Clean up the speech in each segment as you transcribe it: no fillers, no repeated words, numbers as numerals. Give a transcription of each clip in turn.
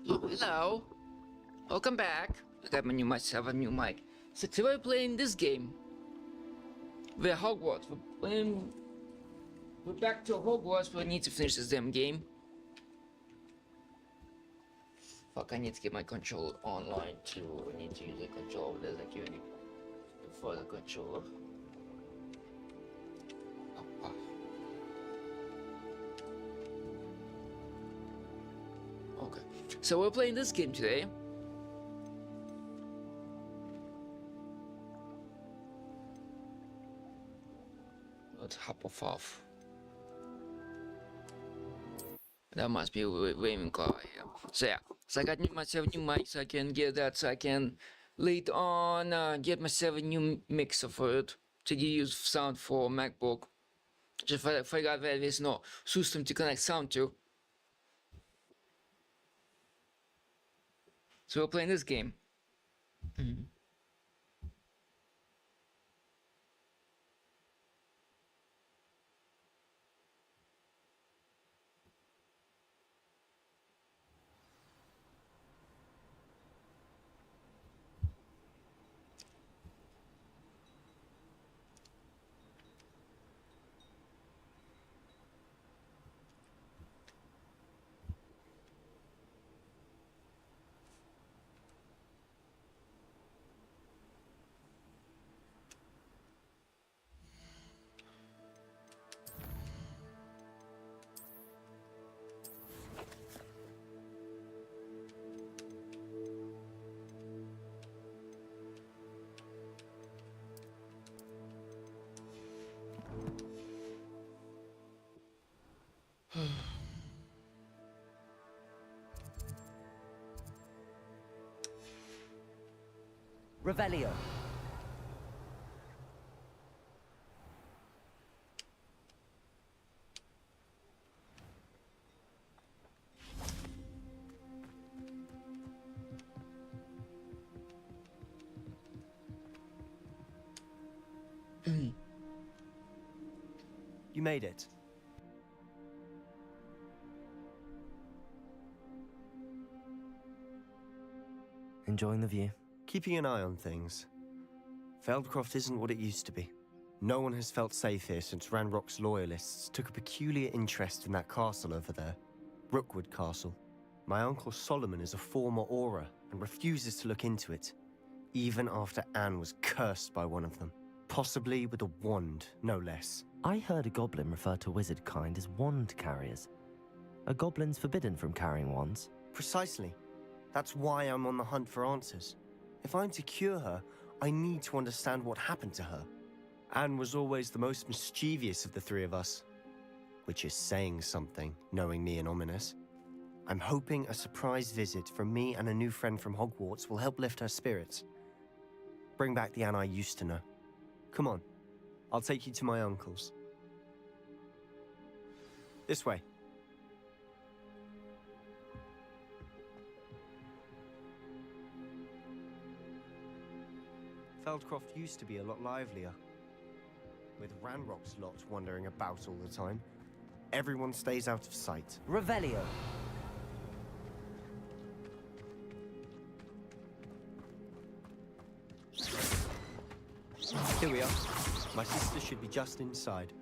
Oh, hello. Welcome back. I got my new myself a new mic. So today we're playing this game. We're Hogwarts. We're back to Hogwarts, but we need to finish this damn game. Fuck, I need to get my controller online too. I need to use the controller. There's like you need for the controller. Okay. So we're playing this game today. Let's hop off. That must be Ravenclaw, yeah. So yeah, so I got myself a new mic so I can get that, so I can later on get myself a new mixer for it to use sound for MacBook. Just figure out where there's no system to connect sound to. So we're playing this game. Revelio. You made it. Enjoying the view? Keeping an eye on things. Feldcroft isn't what it used to be. No one has felt safe here since Ranrock's loyalists took a peculiar interest in that castle over there. Rookwood Castle. My uncle Solomon is a former Auror and refuses to look into it, even after Anne was cursed by one of them. Possibly with a wand, no less. I heard a goblin refer to wizard kind as wand carriers. Are goblins forbidden from carrying wands? Precisely. That's why I'm on the hunt for answers. If I'm to cure her, I need to understand what happened to her. Anne was always the most mischievous of the three of us. Which is saying something, knowing me and Ominous. I'm hoping a surprise visit from me and a new friend from Hogwarts will help lift her spirits. Bring back the Anne I used to know. Come on, I'll take you to my uncle's. This way. Feldcroft used to be a lot livelier, with Ranrock's lot wandering about all the time. Everyone stays out of sight. Revelio. Here we are. My sister should be just inside.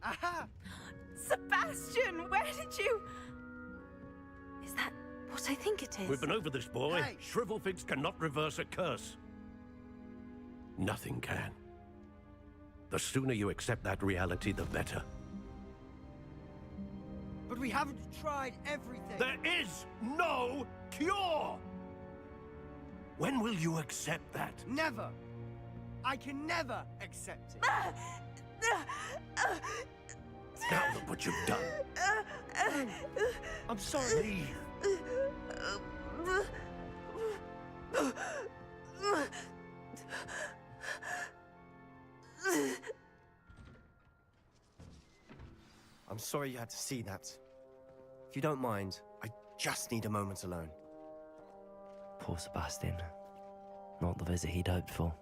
Aha! Sebastian, where did you... Is that what I think it is? We've been over this, boy. Hey. Shrivelfigs cannot reverse a curse. Nothing can. The sooner you accept that reality, the better. But we haven't tried everything. There is no cure! When will you accept that? Never. I can never accept it. Now look what you've done. I'm sorry. Leave. I'm sorry you had to see that. If you don't mind, I just need a moment alone. Poor Sebastian. Not the visit he'd hoped for.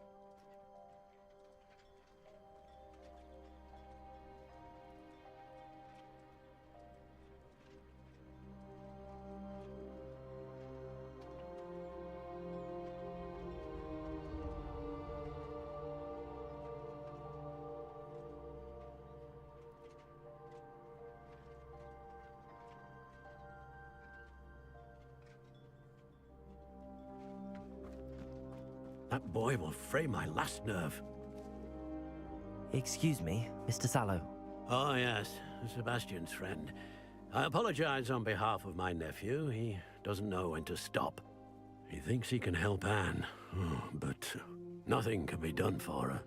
That boy will fray my last nerve. Excuse me, Mr. Sallow. Oh, yes, Sebastian's friend. I apologize on behalf of my nephew. He doesn't know when to stop. He thinks he can help Anne, but nothing can be done for her.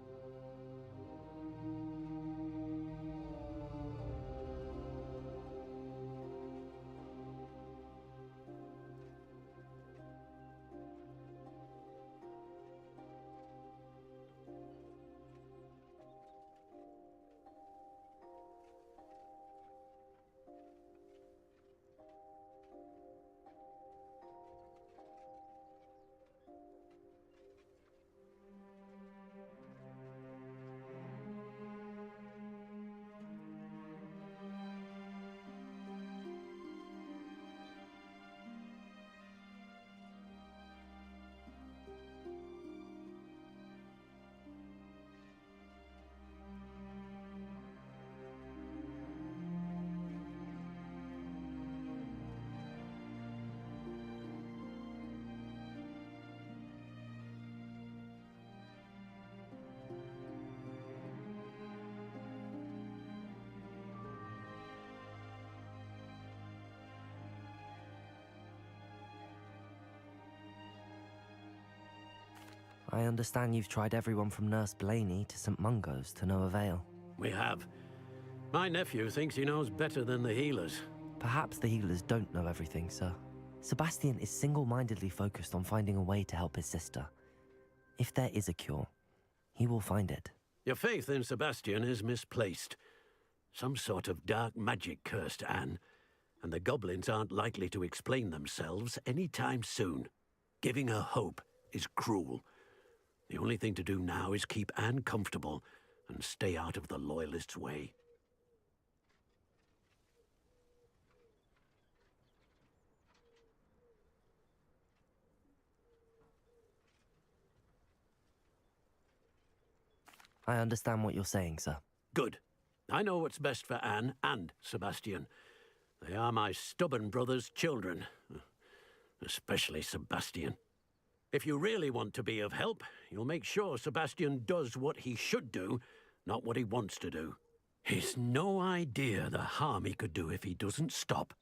I understand you've tried everyone from Nurse Blaney to St. Mungo's to no avail. We have. My nephew thinks he knows better than the healers. Perhaps the healers don't know everything, sir. Sebastian is single-mindedly focused on finding a way to help his sister. If there is a cure, he will find it. Your faith in Sebastian is misplaced. Some sort of dark magic cursed Anne, and the goblins aren't likely to explain themselves anytime soon. Giving her hope is cruel. The only thing to do now is keep Anne comfortable and stay out of the Loyalists' way. I understand what you're saying, sir. Good. I know what's best for Anne and Sebastian. They are my stubborn brother's children. Especially Sebastian. If you really want to be of help, you'll make sure Sebastian does what he should do, not what he wants to do. He's no idea the harm he could do if he doesn't stop.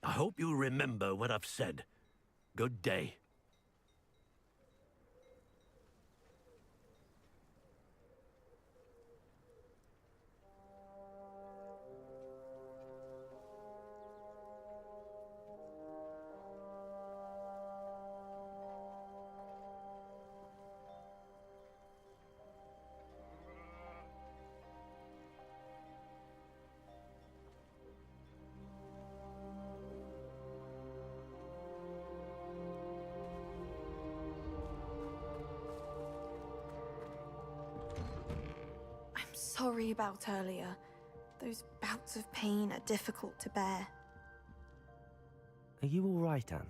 I hope you remember what I've said. Good day. Sorry about earlier. Those bouts of pain are difficult to bear. Are you all right, Anne?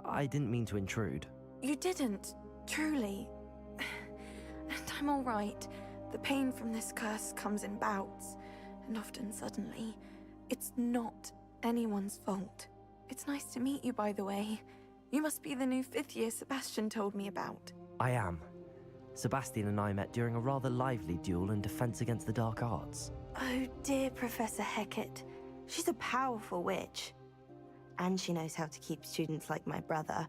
I didn't mean to intrude. You didn't, truly. And I'm all right. The pain from this curse comes in bouts, and often suddenly. It's not anyone's fault. It's nice to meet you, by the way. You must be the new 5th year Sebastian told me about. I am. Sebastian and I met during a rather lively duel in Defense Against the Dark Arts. Oh, dear Professor Hecat. She's a powerful witch. And she knows how to keep students like my brother,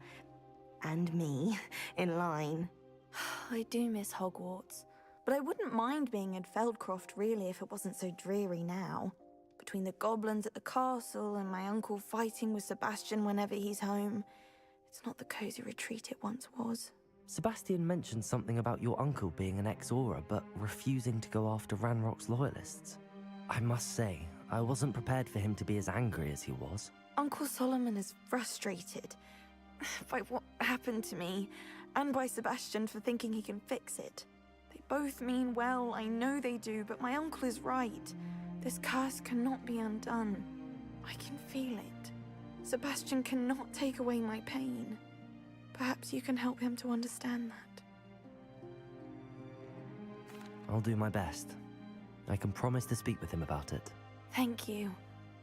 and me, in line. I do miss Hogwarts, but I wouldn't mind being in Feldcroft, really, if it wasn't so dreary now. Between the goblins at the castle and my uncle fighting with Sebastian whenever he's home, it's not the cozy retreat it once was. Sebastian mentioned something about your uncle being an ex-Auror, but refusing to go after Ranrock's loyalists. I must say, I wasn't prepared for him to be as angry as he was. Uncle Solomon is frustrated by what happened to me, and by Sebastian for thinking he can fix it. They both mean well, I know they do, but my uncle is right. This curse cannot be undone. I can feel it. Sebastian cannot take away my pain. Perhaps you can help him to understand that. I'll do my best. I can promise to speak with him about it. Thank you.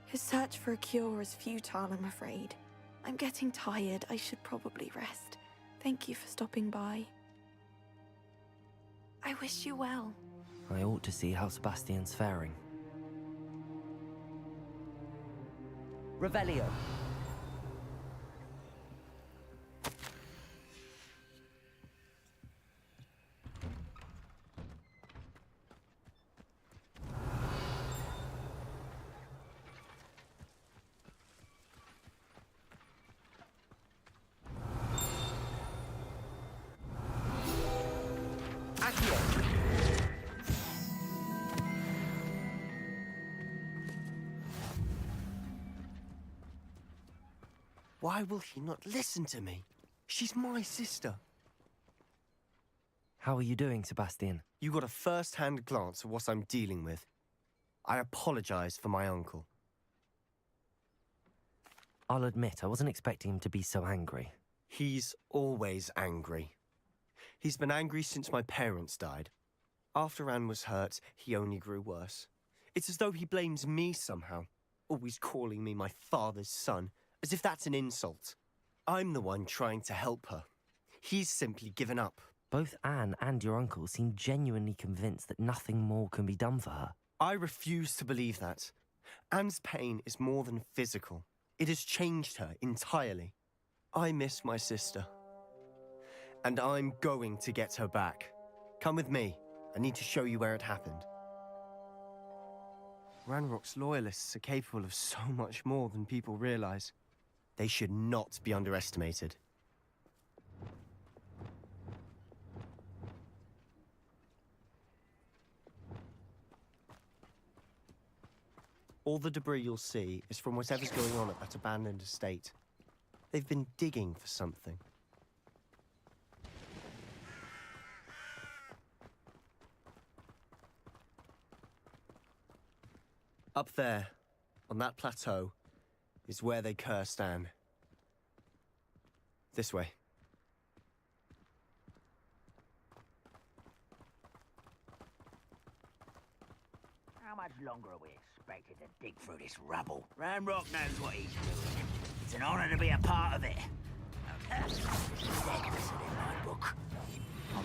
His search for a cure is futile, I'm afraid. I'm getting tired. I should probably rest. Thank you for stopping by. I wish you well. I ought to see how Sebastian's faring. Revelio. Why will he not listen to me? She's my sister. How are you doing, Sebastian? You got a first-hand glance at what I'm dealing with. I apologize for my uncle. I'll admit, I wasn't expecting him to be so angry. He's always angry. He's been angry since my parents died. After Anne was hurt, he only grew worse. It's as though he blames me somehow, always calling me my father's son, as if that's an insult. I'm the one trying to help her. He's simply given up. Both Anne and your uncle seem genuinely convinced that nothing more can be done for her. I refuse to believe that. Anne's pain is more than physical. It has changed her entirely. I miss my sister. And I'm going to get her back. Come with me. I need to show you where it happened. Ranrock's loyalists are capable of so much more than people realize. They should not be underestimated. All the debris you'll see is from whatever's going on at that abandoned estate. They've been digging for something. Up there, on that plateau, is where they cursed Anne. This way. How much longer are we expected to dig through this rubble? Ranrock knows what he's doing. It's an honor to be a part of it. Legacy in my book.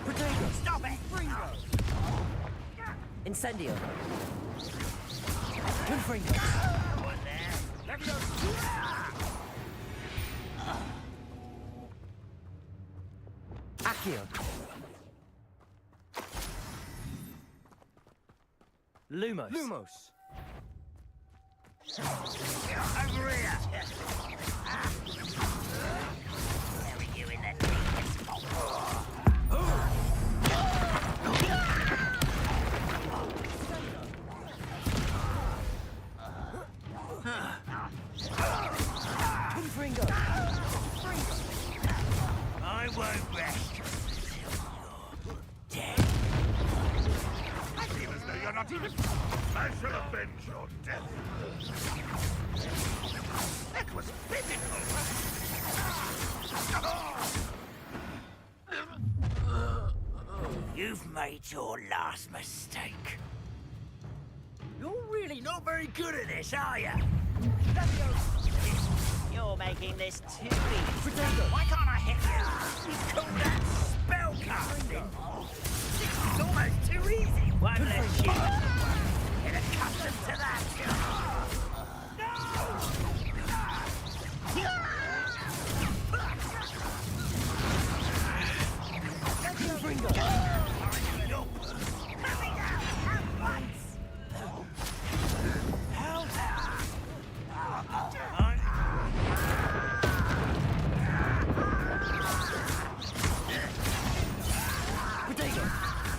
Potato! Stop it! Fringo! Incendio! Confringo! What there? Accio! Lumos! Lumos! Over here! Bury you in the deepest hole. Confringo! I won't rest until you're dead. I feel as though you're not even... I shall avenge your death. That was physical. You've made your last mistake. You're really not very good at this, are you? You're making this too easy. Why can't I hit you? You call that spellcasting? This is almost too easy. One less shot. Get accustomed to that.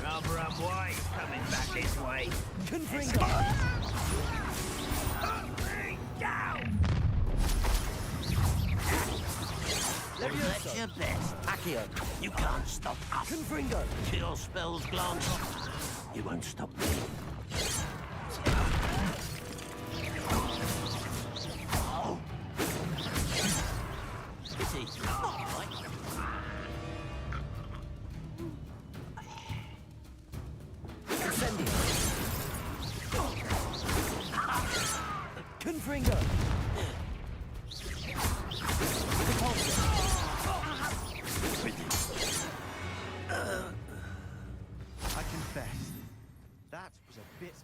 Rubber up wide, coming back this way. Confringo! Down! That's your best. Accio! You can't stop us. Confringo! Kill spells glance. You won't stop me. This is not right. Incendio! Confringo! Repulsor!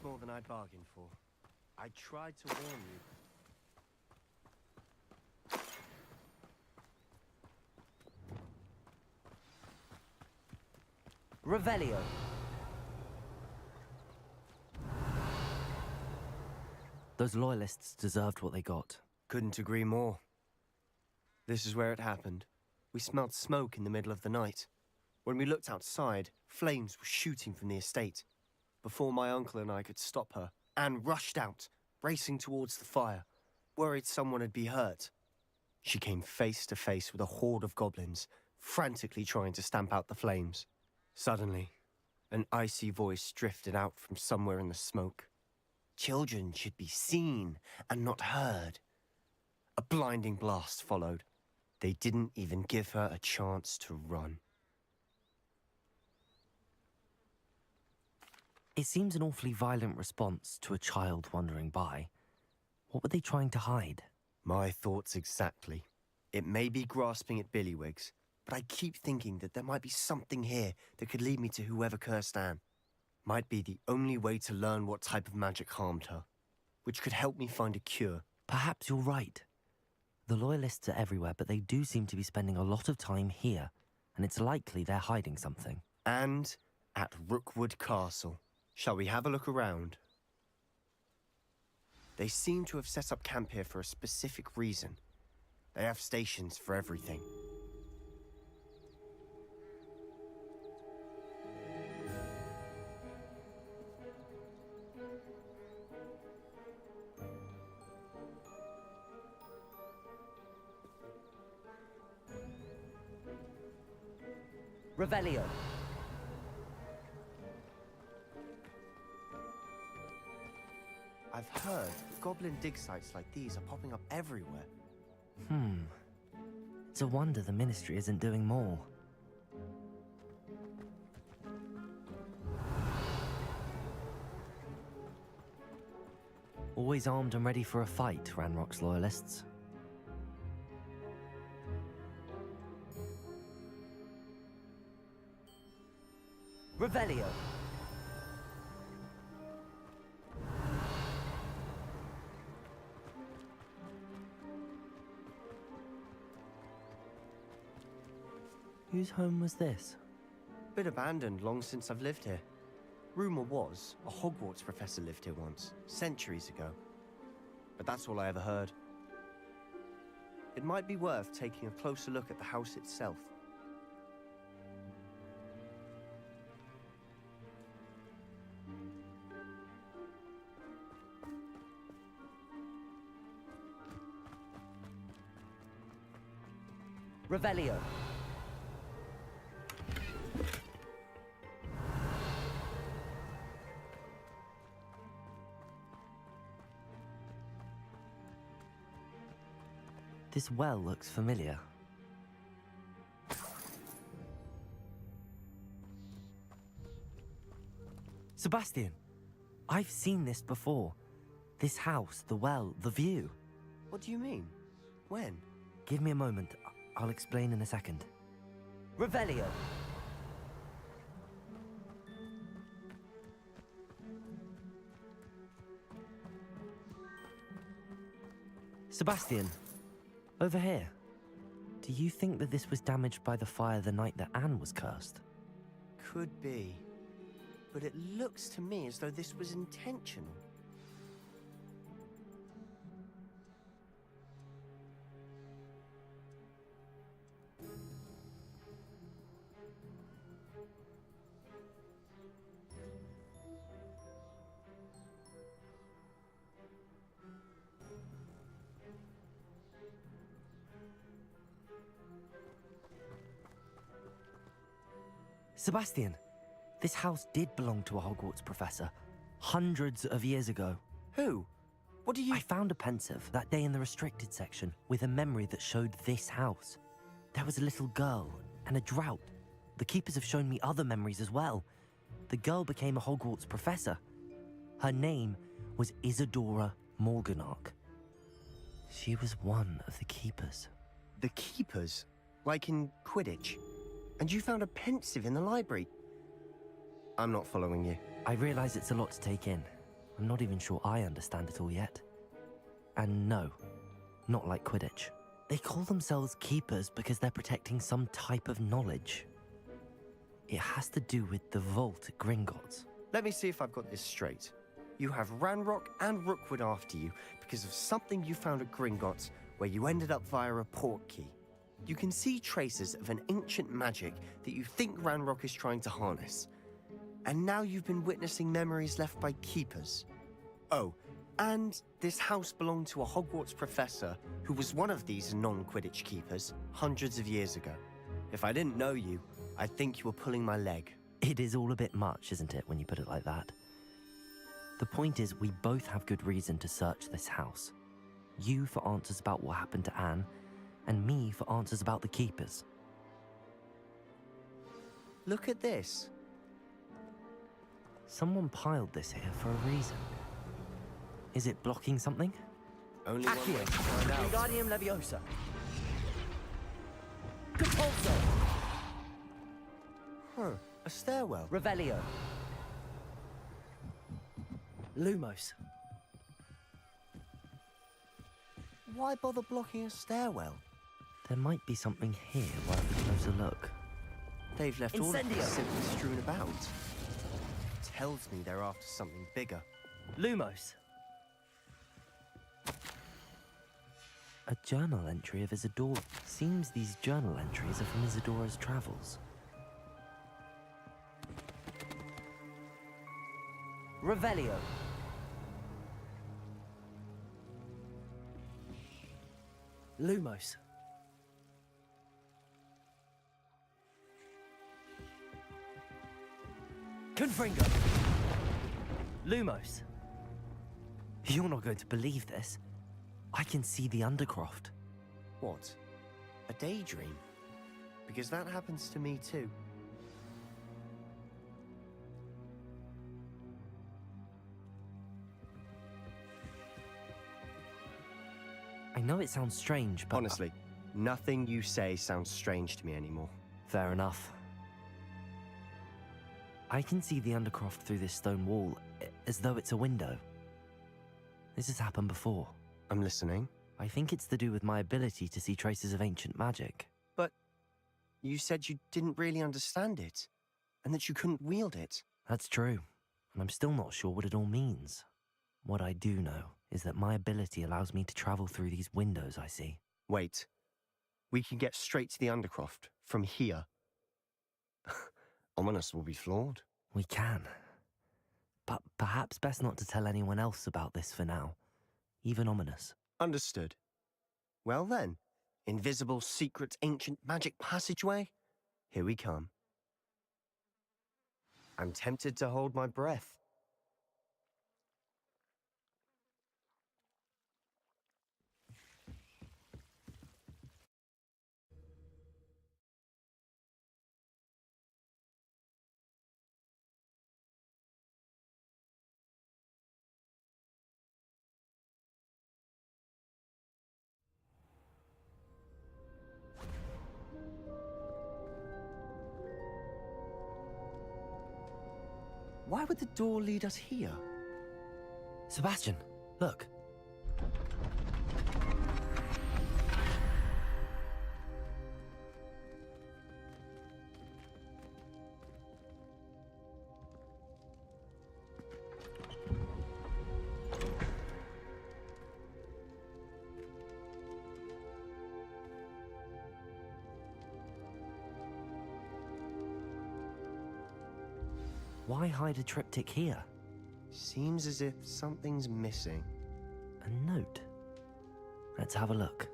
more than I'd bargained for. I tried to warn you. Revelio. Those loyalists deserved what they got. Couldn't agree more. This is where it happened. We smelled smoke in the middle of the night. When we looked outside, flames were shooting from the estate. Before my uncle and I could stop her, Anne rushed out, racing towards the fire, worried someone had been hurt. She came face to face with a horde of goblins, frantically trying to stamp out the flames. Suddenly, an icy voice drifted out from somewhere in the smoke. Children should be seen and not heard. A blinding blast followed. They didn't even give her a chance to run. It seems an awfully violent response to a child wandering by. What were they trying to hide? My thoughts exactly. It may be grasping at Billywigs, but I keep thinking that there might be something here that could lead me to whoever cursed Anne. Might be the only way to learn what type of magic harmed her, which could help me find a cure. Perhaps you're right. The Loyalists are everywhere, but they do seem to be spending a lot of time here, and it's likely they're hiding something. And at Rookwood Castle. Shall we have a look around? They seem to have set up camp here for a specific reason. They have stations for everything. Revelio. I've heard goblin dig sites like these are popping up everywhere. It's a wonder the Ministry isn't doing more. Always armed and ready for a fight, Ranrock's Loyalists. Revelio. Whose home was this? Bit abandoned long since I've lived here. Rumor was a Hogwarts professor lived here once, centuries ago. But that's all I ever heard. It might be worth taking a closer look at the house itself. Revelio. This well looks familiar. Sebastian, I've seen this before. This house, the well, the view. What do you mean? When? Give me a moment. I'll explain in a second. Revelio. Sebastian, over here. Do you think that this was damaged by the fire the night that Anne was cursed? Could be. But it looks to me as though this was intentional. Sebastian, this house did belong to a Hogwarts professor, hundreds of years ago. Who? What do you— I found a pensive that day in the restricted section with a memory that showed this house. There was a little girl and a drought. The keepers have shown me other memories as well. The girl became a Hogwarts professor. Her name was Isadora Morganach. She was one of the keepers. The keepers? Like in Quidditch? And you found a pensive in the library? I'm not following you. I realize it's a lot to take in. I'm not even sure I understand it all yet. And no, not like Quidditch. They call themselves keepers because they're protecting some type of knowledge. It has to do with the vault at Gringotts. Let me see if I've got this straight. You have Ranrock and Rookwood after you because of something you found at Gringotts where you ended up via a port key. You can see traces of an ancient magic that you think Ranrock is trying to harness. And now you've been witnessing memories left by keepers. Oh, and this house belonged to a Hogwarts professor who was one of these non-Quidditch keepers hundreds of years ago. If I didn't know you, I'd think you were pulling my leg. It is all a bit much, isn't it, when you put it like that? The point is, we both have good reason to search this house. You for answers about what happened to Anne, and me for answers about the keepers. Look at this. Someone piled this here for a reason. Is it blocking something? Only one way to find out. Wingardium Leviosa. Compulso. Huh, a stairwell. Revelio. Lumos. Why bother blocking a stairwell? There might be something here worth a closer look. They've left all of Incendio. this simply strewn about. Tells me they're after something bigger. Lumos. A journal entry of Isidore. Seems these journal entries are from Isidora's travels. Revelio. Lumos. Confringo. Lumos. You're not going to believe this. I can see the Undercroft. What? A daydream? Because that happens to me too. I know it sounds strange, but... Honestly, nothing you say sounds strange to me anymore. Fair enough. I can see the Undercroft through this stone wall, as though it's a window. This has happened before. I'm listening. I think it's to do with my ability to see traces of ancient magic. But you said you didn't really understand it, and that you couldn't wield it. That's true, and I'm still not sure what it all means. What I do know is that my ability allows me to travel through these windows I see. Wait. We can get straight to the Undercroft from here. Ominous will be floored. We can. But perhaps best not to tell anyone else about this for now. Even Ominous. Understood. Well then, invisible, secret, ancient magic passageway? Here we come. I'm tempted to hold my breath. Why would the door lead us here? Sebastian, look. Why hide a triptych here? Seems as if something's missing. A note. Let's have a look.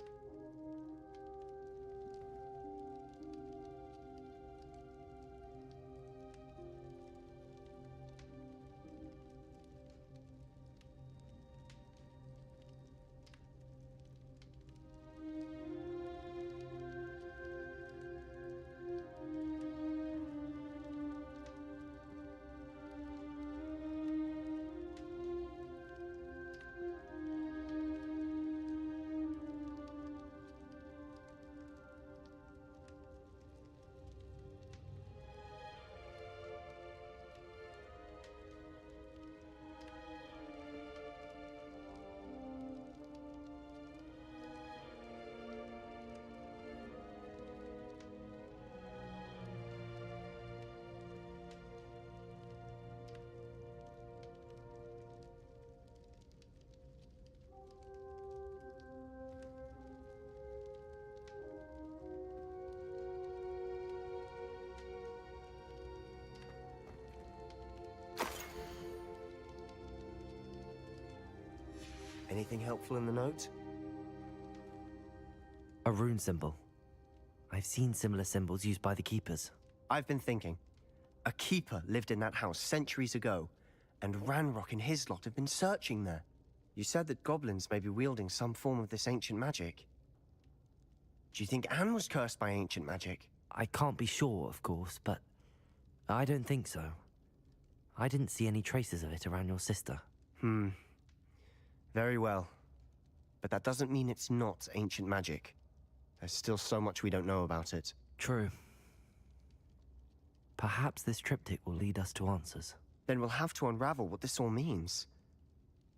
Anything helpful in the note? A rune symbol. I've seen similar symbols used by the keepers. I've been thinking. A keeper lived in that house centuries ago, and Ranrock and his lot have been searching there. You said that goblins may be wielding some form of this ancient magic. Do you think Anne was cursed by ancient magic? I can't be sure, of course, but I don't think so. I didn't see any traces of it around your sister. Very well. But that doesn't mean it's not ancient magic. There's still so much we don't know about it. True. Perhaps this triptych will lead us to answers. Then we'll have to unravel what this all means.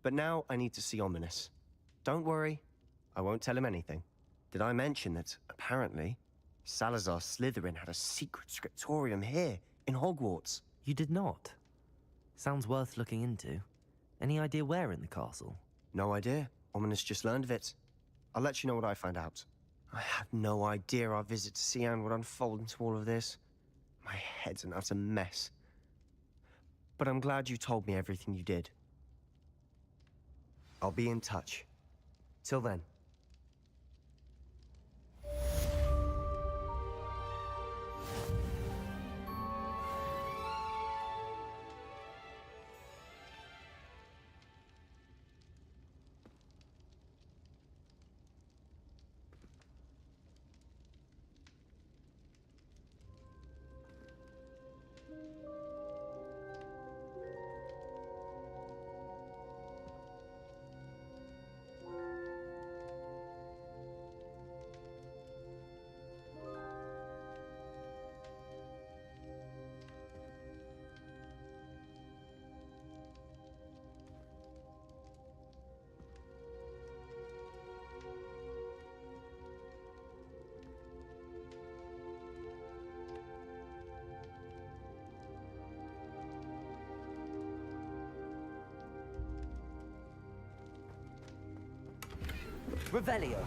But now I need to see Ominous. Don't worry, I won't tell him anything. Did I mention that, apparently, Salazar Slytherin had a secret scriptorium here, in Hogwarts? You did not? Sounds worth looking into. Any idea where in the castle? No idea. Ominous just learned of it. I'll let you know what I find out. I had no idea our visit to Cian would unfold into all of this. My head's an utter mess. But I'm glad you told me everything you did. I'll be in touch. Till then. Revelio.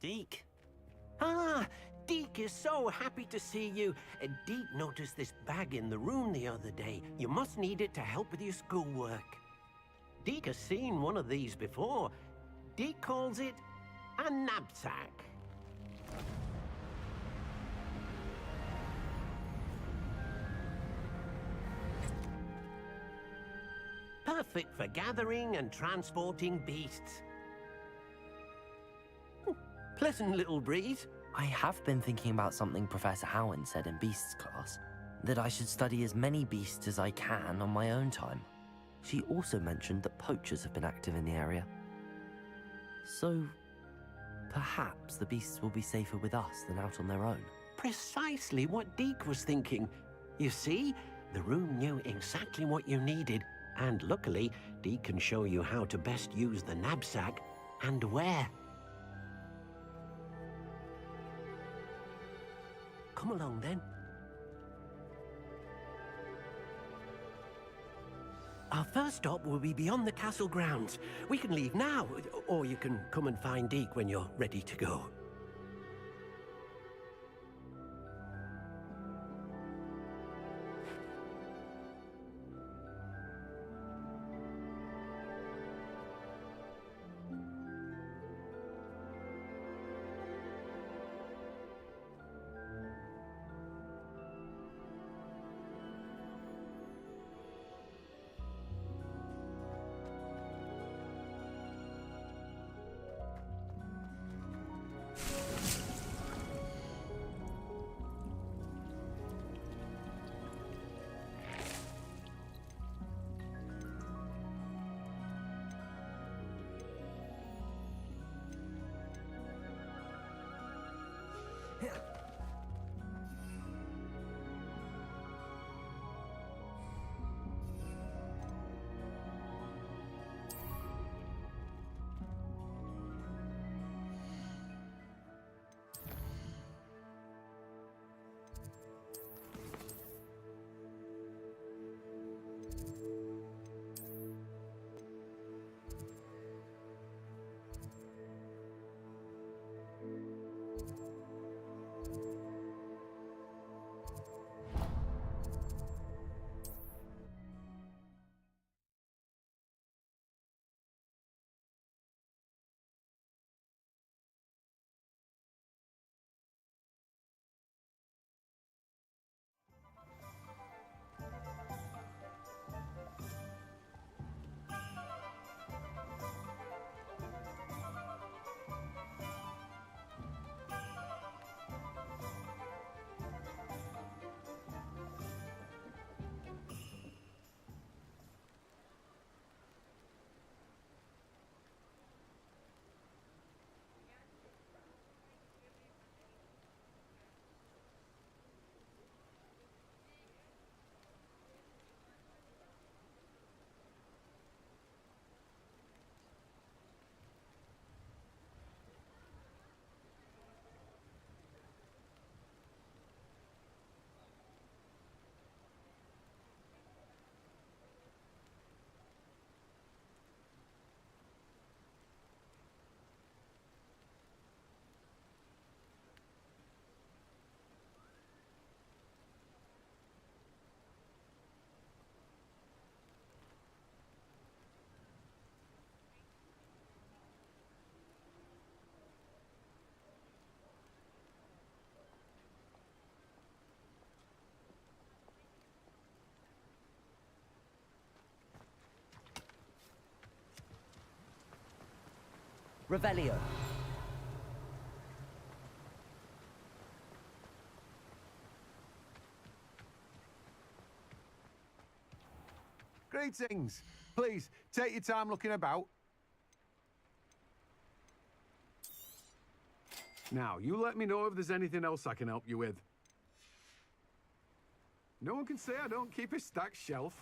Deke. Ah, Deke is so happy to see you. Deke noticed this bag in the room the other day. You must need it to help with your schoolwork. Deke has seen one of these before. Deke calls it a knapsack. Perfect for gathering and transporting beasts. Pleasant little breeze. I have been thinking about something Professor Howard said in Beasts class, that I should study as many beasts as I can on my own time. She also mentioned that poachers have been active in the area. So, perhaps the beasts will be safer with us than out on their own. Precisely what Deke was thinking. You see, the room knew exactly what you needed, and luckily, Deke can show you how to best use the knapsack and where. Come along, then. Our first stop will be beyond the castle grounds. We can leave now, or you can come and find Deke when you're ready to go. Revelio. Greetings. Please, take your time looking about. Now, you let me know if there's anything else I can help you with. No one can say I don't keep a stacked shelf.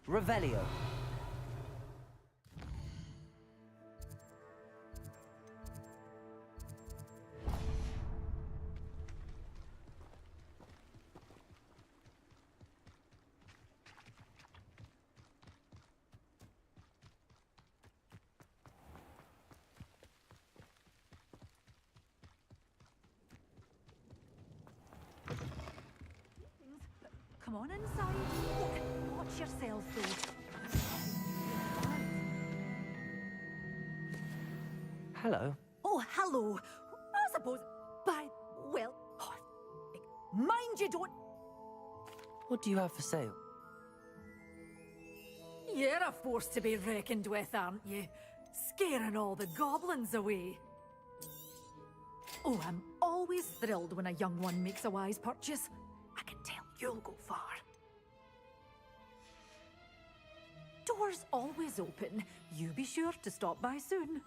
Revelio. Come on inside. Watch yourselves, though. Hello. Oh, hello. I suppose. Well. Mind you don't. What do you have for sale? You're a force to be reckoned with, aren't you? Scaring all the goblins away. Oh, I'm always thrilled when a young one makes a wise purchase. I can tell you'll go far. Doors always open. You be sure to stop by soon.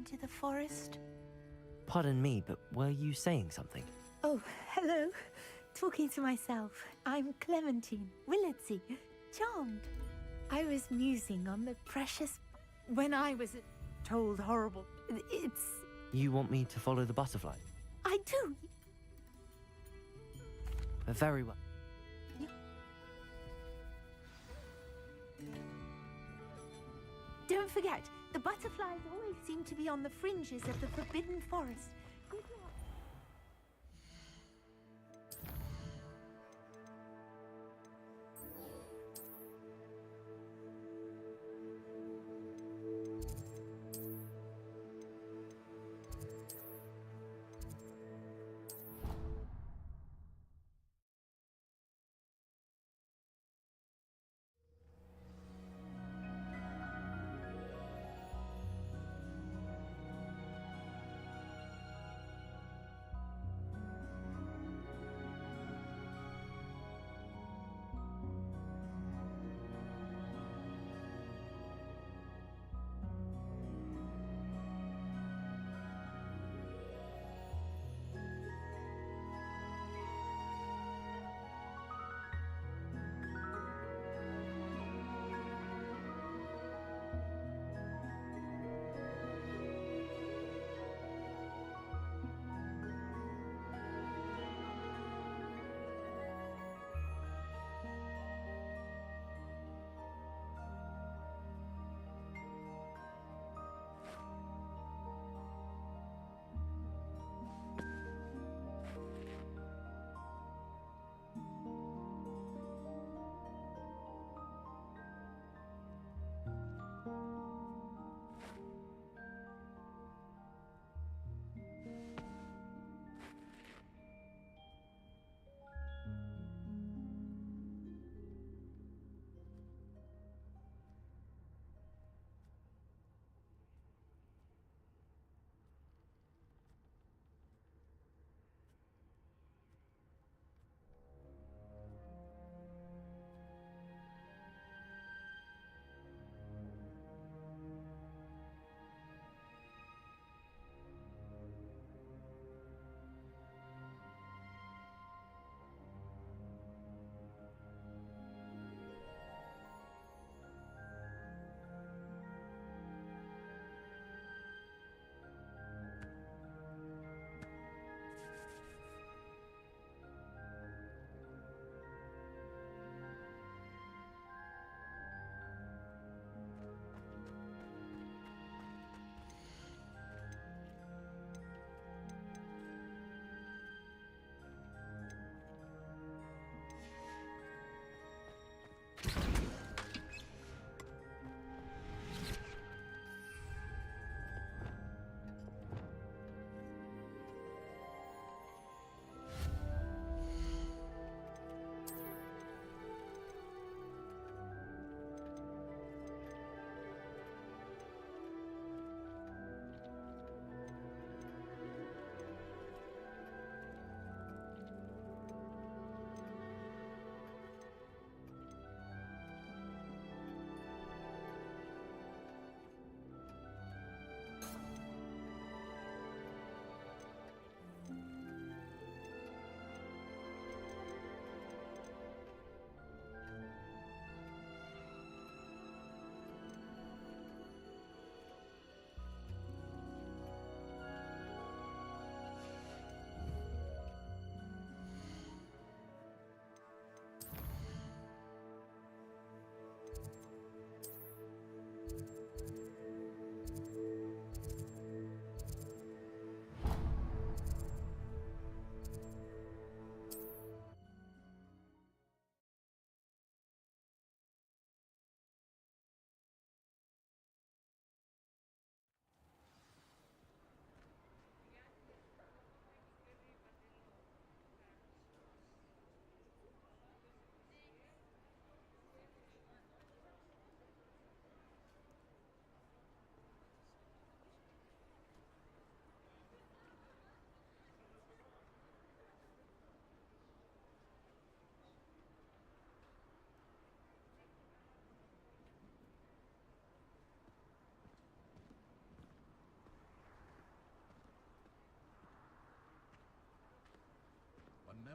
into the forest? Pardon me, but were you saying something? Oh, hello. Talking to myself. I'm Clementine Willardsey. Charmed. I was musing on the precious... When I was told horrible... It's... You want me to follow the butterfly? I do. Very well. Don't forget, the butterflies always seem to be on the fringes of the Forbidden Forest. Good luck.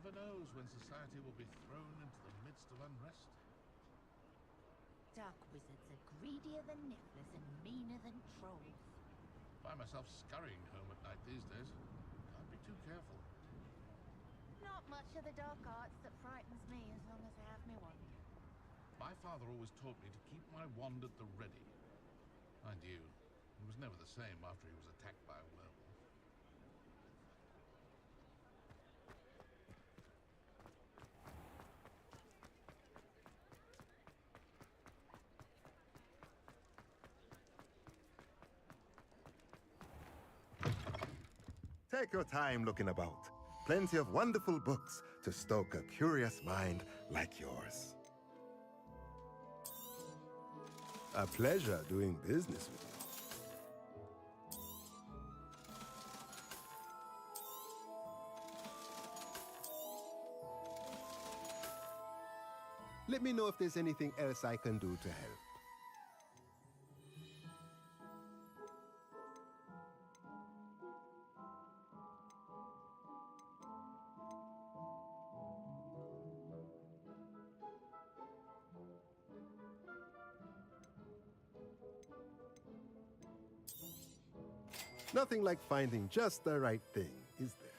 never knows when society will be thrown into the midst of unrest. Dark wizards are greedier than nifflers and meaner than trolls. Find myself scurrying home at night these days. Can't be too careful. Not much of the dark arts that frightens me as long as I have me wand. My father always taught me to keep my wand at the ready. Mind you, he was never the same after he was attacked by a werewolf. Take your time looking about. Plenty of wonderful books to stoke a curious mind like yours. A pleasure doing business with you. Let me know if there's anything else I can do to help. Nothing like finding just the right thing, is there?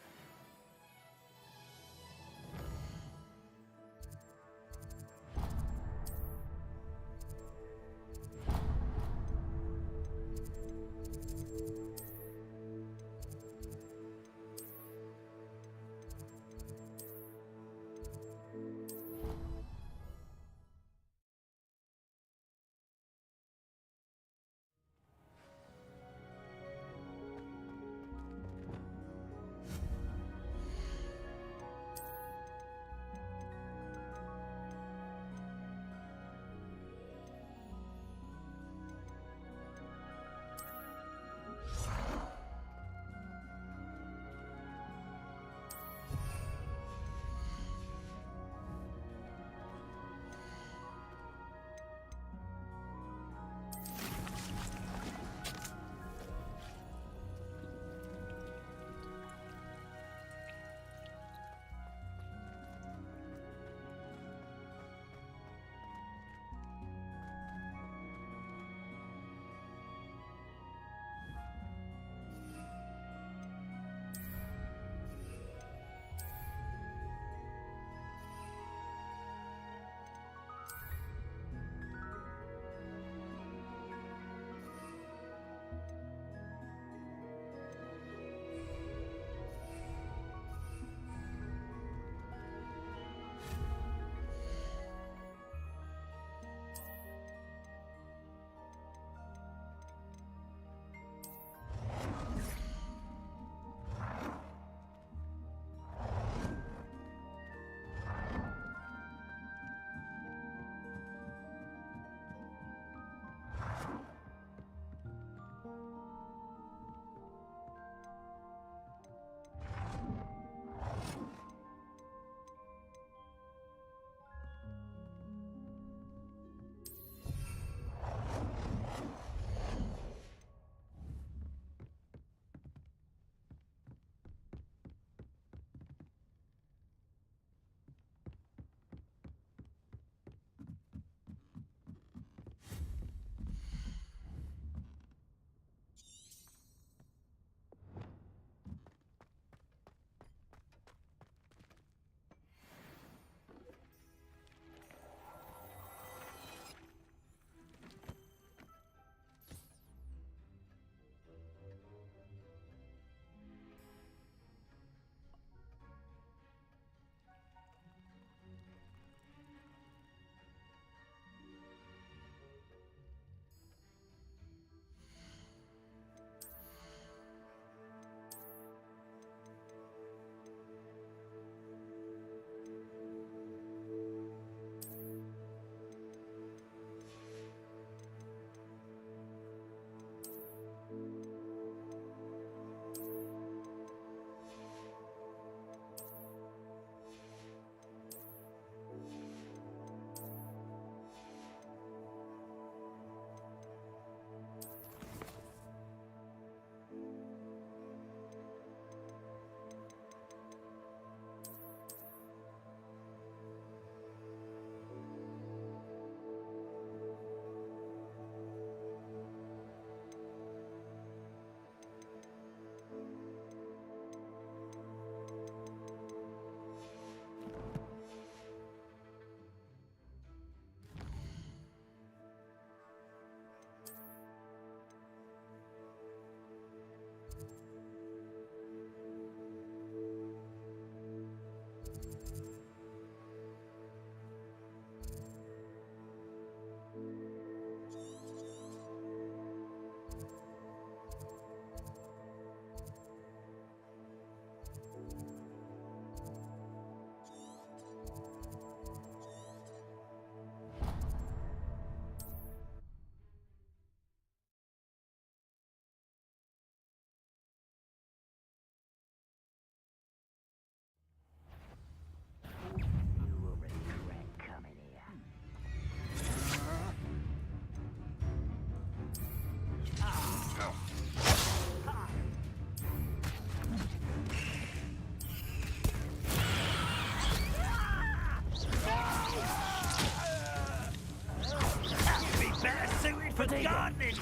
gardening!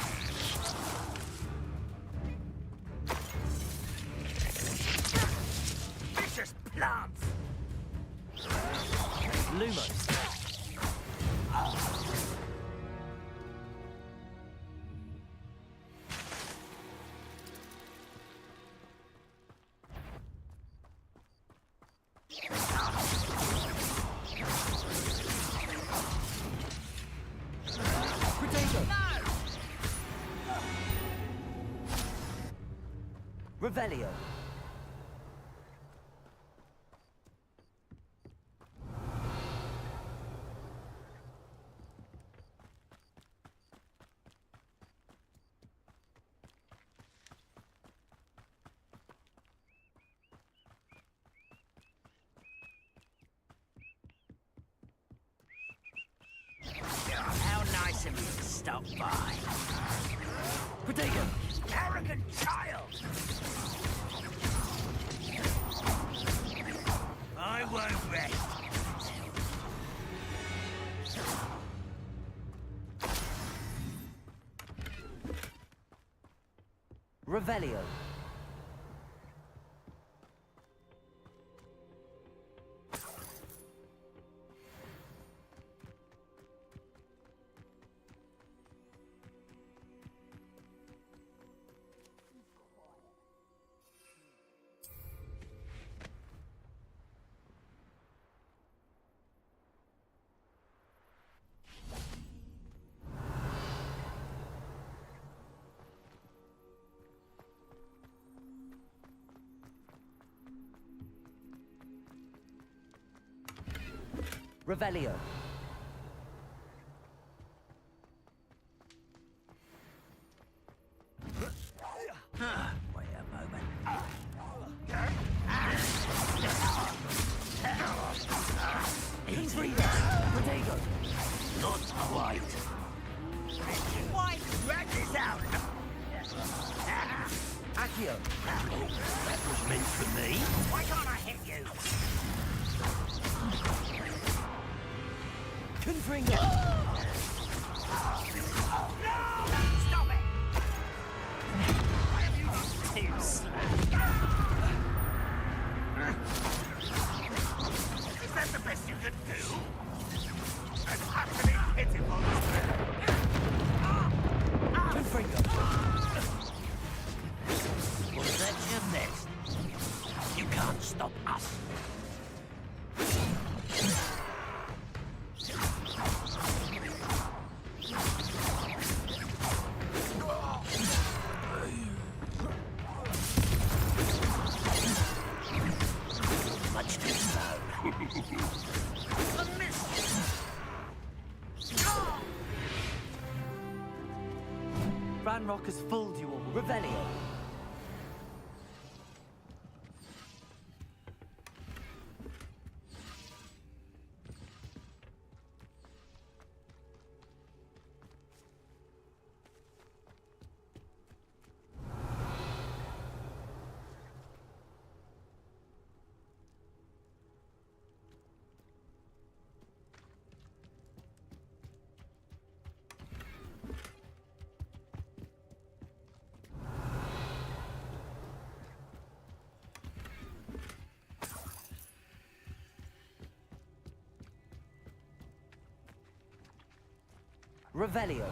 Vicious plants! Lumos. Revelio. How nice of you to stop by. Protego. Arrogant child! I won't rest. Revelio. Revelio. Wait a moment. Easy. Protego. Not quite. Why drag this out? Accio. That was meant for me. Why can't I hit you? Confringo. No! Stop it! Why have you got too slack? Is that the best you could do? I'd have to be pitiful. Confringo. Well, that's your next. You can't stop us. Much too slow. A miss. Ranrock has fooled you all. Revelio. Revelio.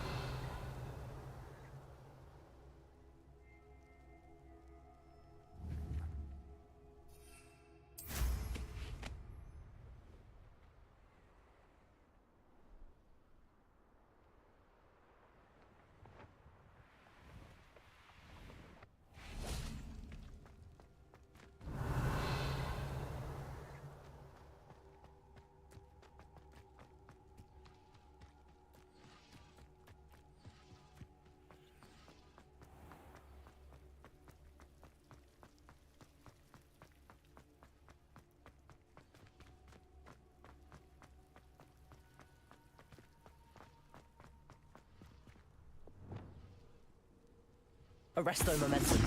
Arresto momentum.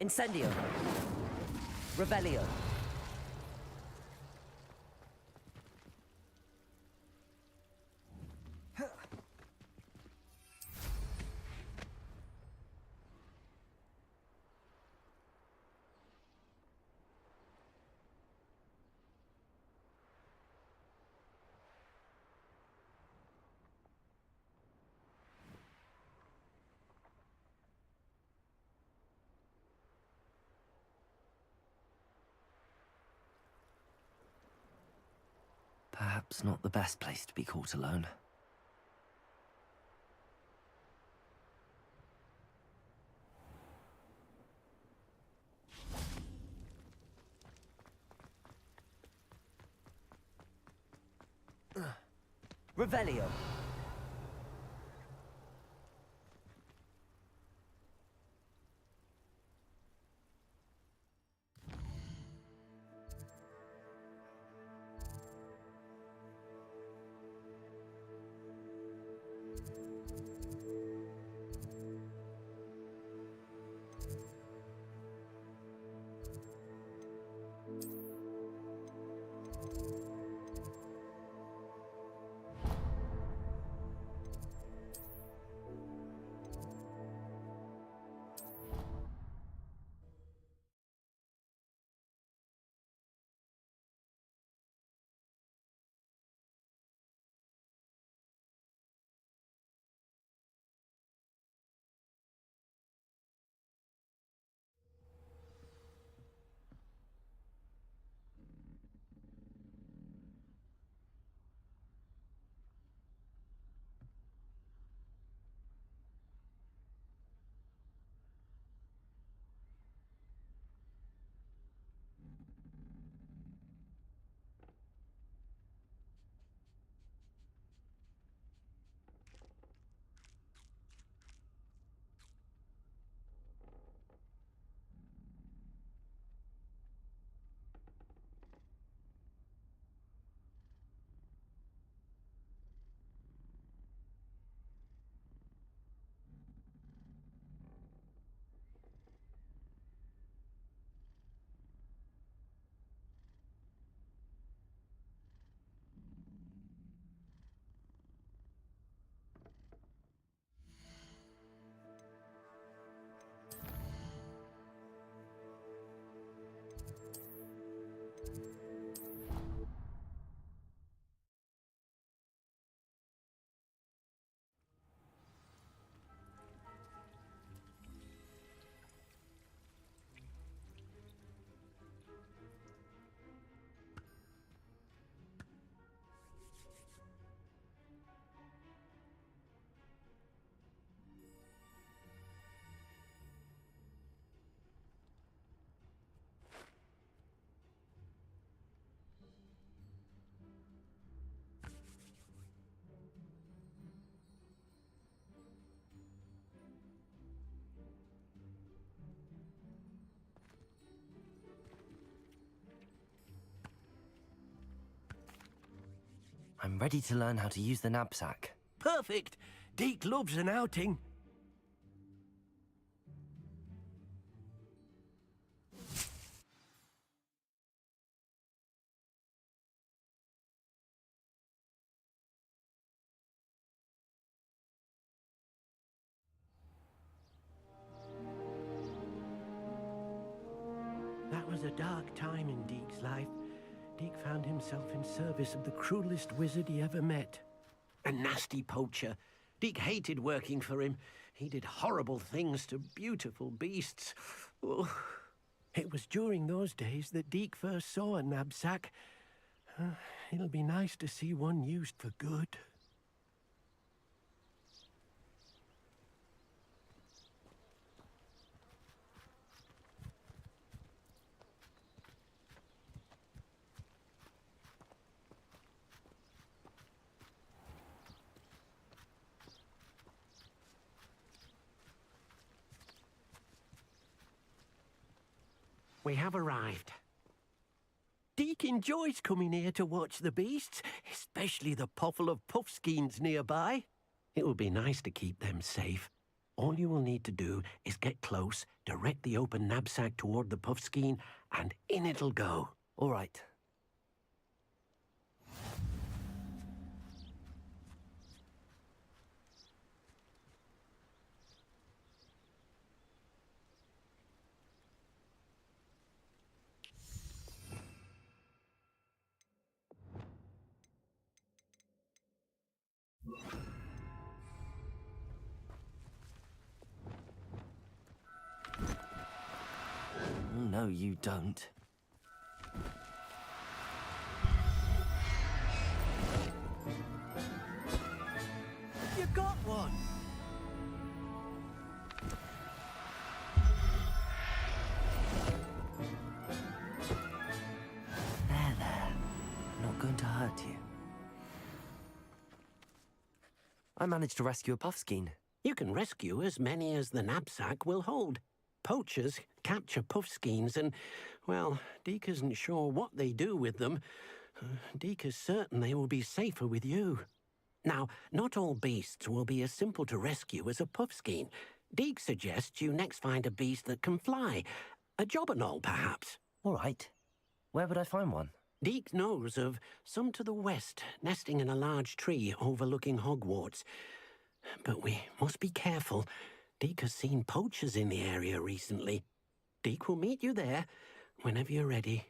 Incendio. Revelio. Perhaps not the best place to be caught alone. Revelio. I'm ready to learn how to use the knapsack. Perfect. Deke loves an outing. That was a dark time in Deke's life. Deke found himself in service of the cruelest wizard he ever met. A nasty poacher. Deke hated working for him. He did horrible things to beautiful beasts. Oh. It was during those days that Deke first saw a knapsack. It'll be nice to see one used for good. We have arrived. Deke enjoys coming here to watch the beasts, especially the puffle of puffskeins nearby. It will be nice to keep them safe. All you will need to do is get close, direct the open knapsack toward the puffskein, and in it'll go. All right. No, you don't. got one! There. Not going to hurt you. I managed to rescue a puffskein. You can rescue as many as the knapsack will hold. Poachers capture puffskeins and, well, Deke isn't sure what they do with them. Deke is certain they will be safer with you. Now, not all beasts will be as simple to rescue as a puffskein. Deke suggests you next find a beast that can fly. A jobberknoll, perhaps. All right. Where would I find one? Deke knows of some to the west, nesting in a large tree overlooking Hogwarts. But we must be careful. Deke has seen poachers in the area recently. Deke will meet you there whenever you're ready.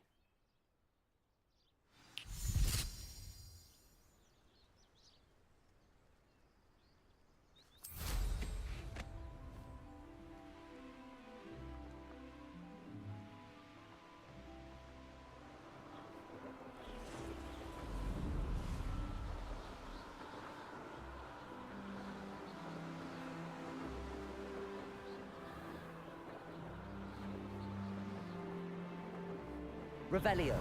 Revelio.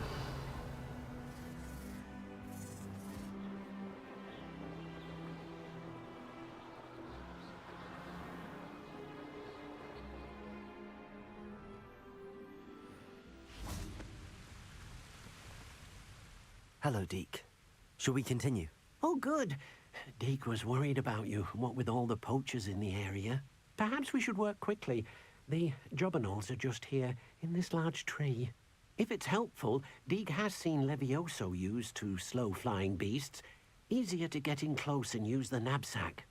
Hello, Deke. Shall we continue? Oh, good. Deke was worried about you, what with all the poachers in the area. Perhaps we should work quickly. The jobberknolls are just here, in this large tree. If it's helpful, Deke has seen Levioso used to slow flying beasts. Easier to get in close and use the knapsack.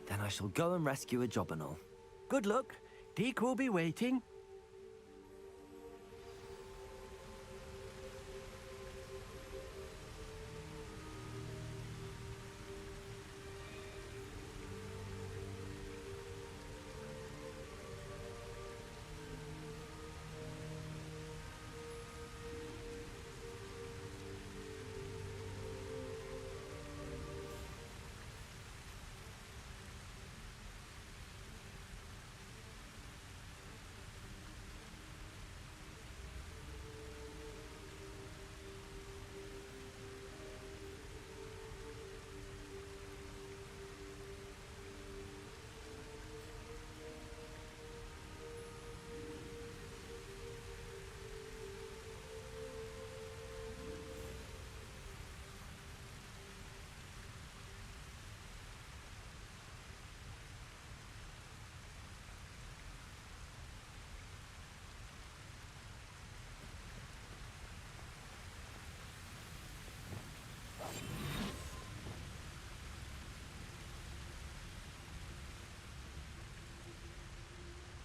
Then I shall go and rescue a jobberknoll. Good luck. Deke will be waiting.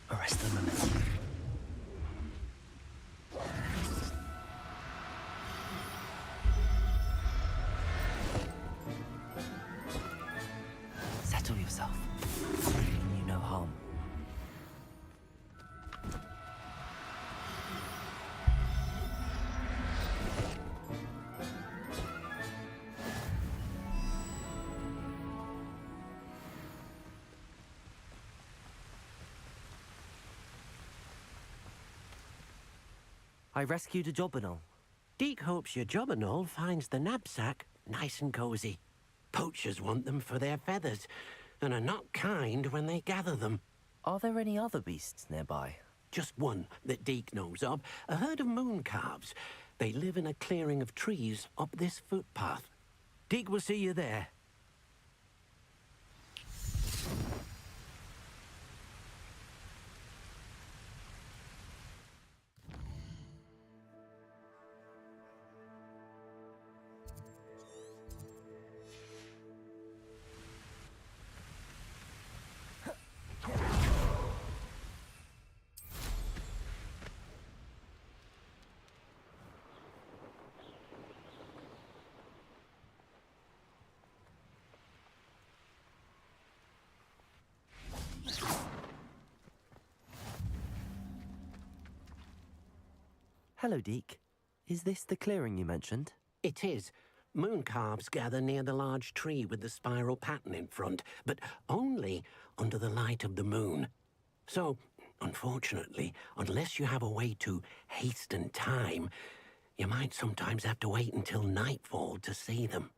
Arrest them a minute. Settle yourself. I mean you no harm. I rescued a jobberknoll. Deke hopes your jobberknoll finds the knapsack nice and cozy. Poachers want them for their feathers, and are not kind when they gather them. Are there any other beasts nearby? Just one that Deke knows of, a herd of mooncalves. They live in a clearing of trees up this footpath. Deke will see you there. Hello, Deke. Is this the clearing you mentioned? It is. Moon calves gather near the large tree with the spiral pattern in front, but only under the light of the moon. So, unfortunately, unless you have a way to hasten time, you might sometimes have to wait until nightfall to see them.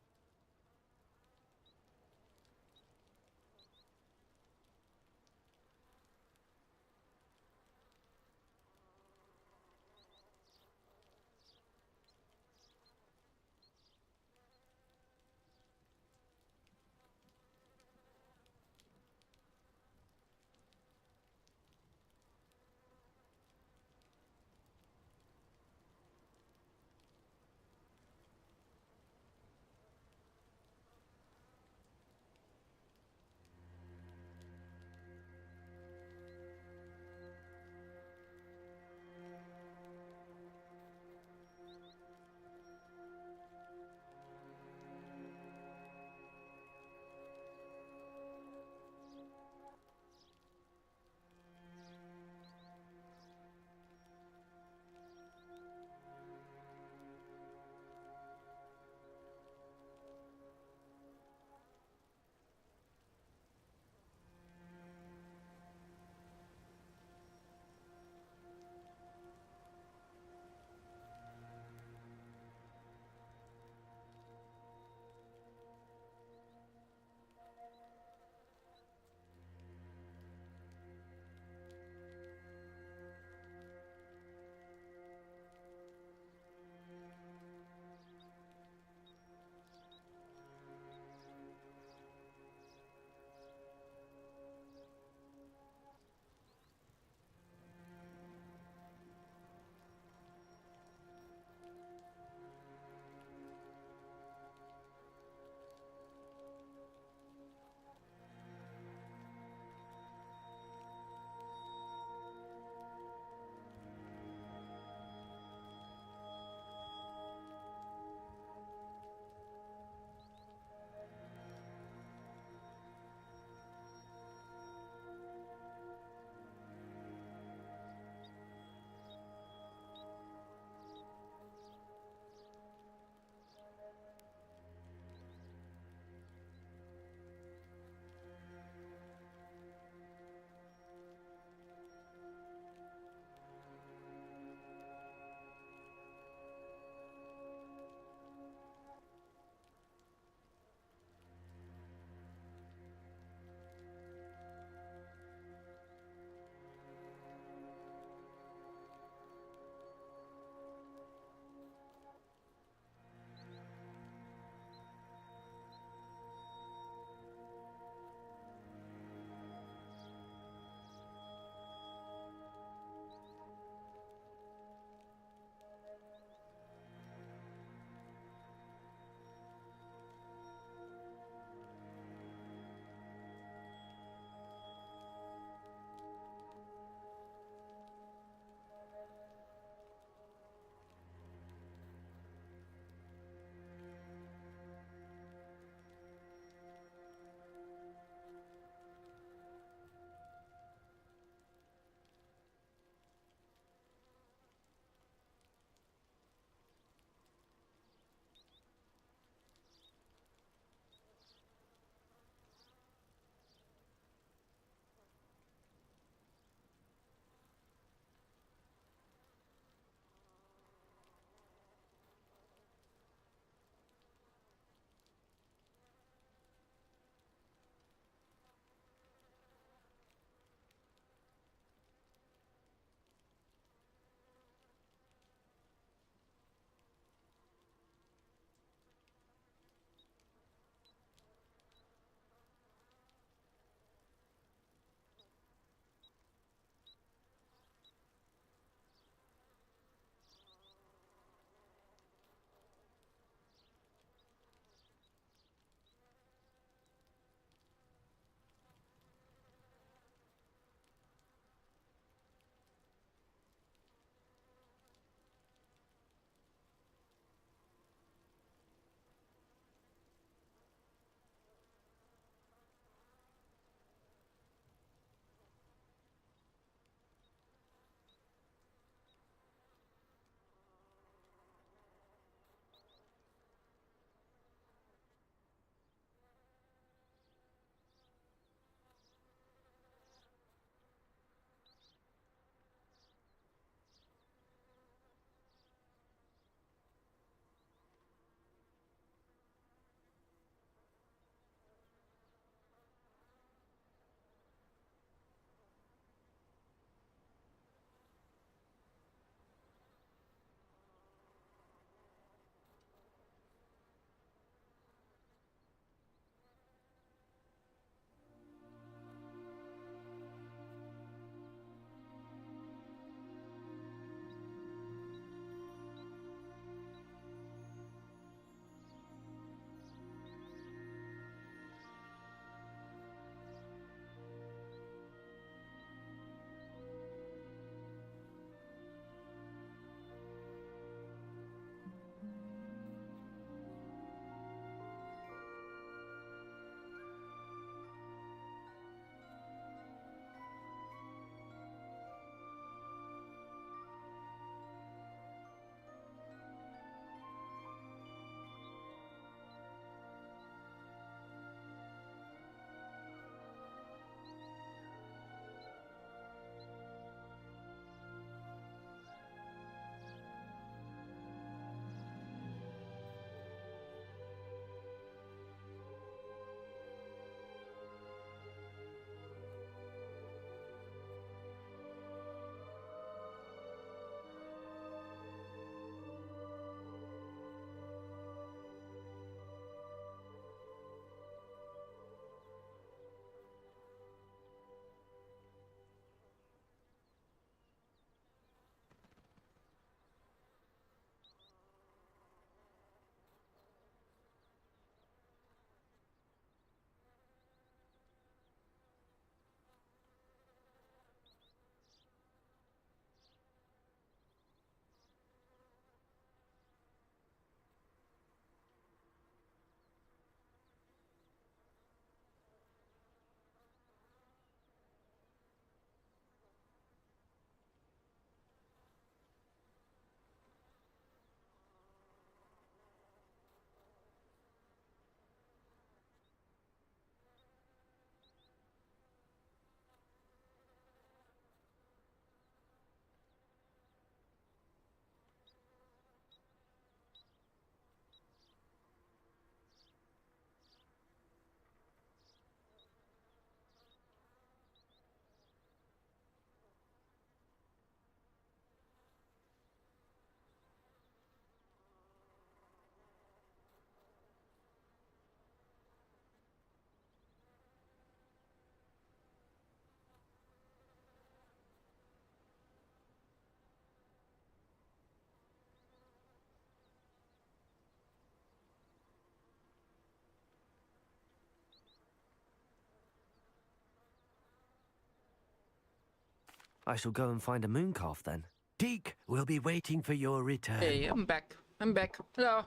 I shall go and find a mooncalf then. Deke, we'll be waiting for your return. Hey, I'm back. I'm back. Hello.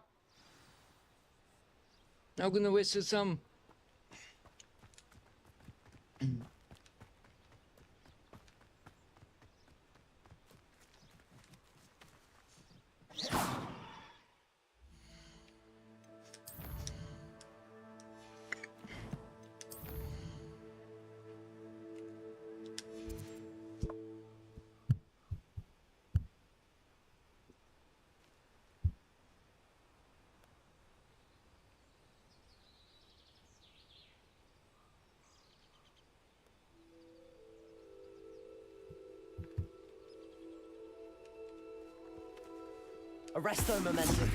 I'm gonna whistle some. Arresto momentum.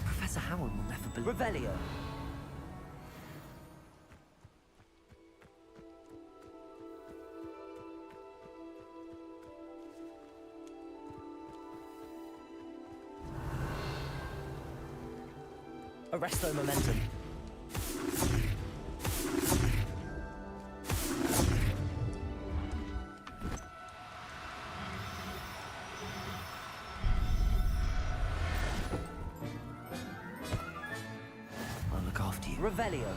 Professor Howard will never believe. Revelio. Arresto momentum. I'll look after you. Revelio.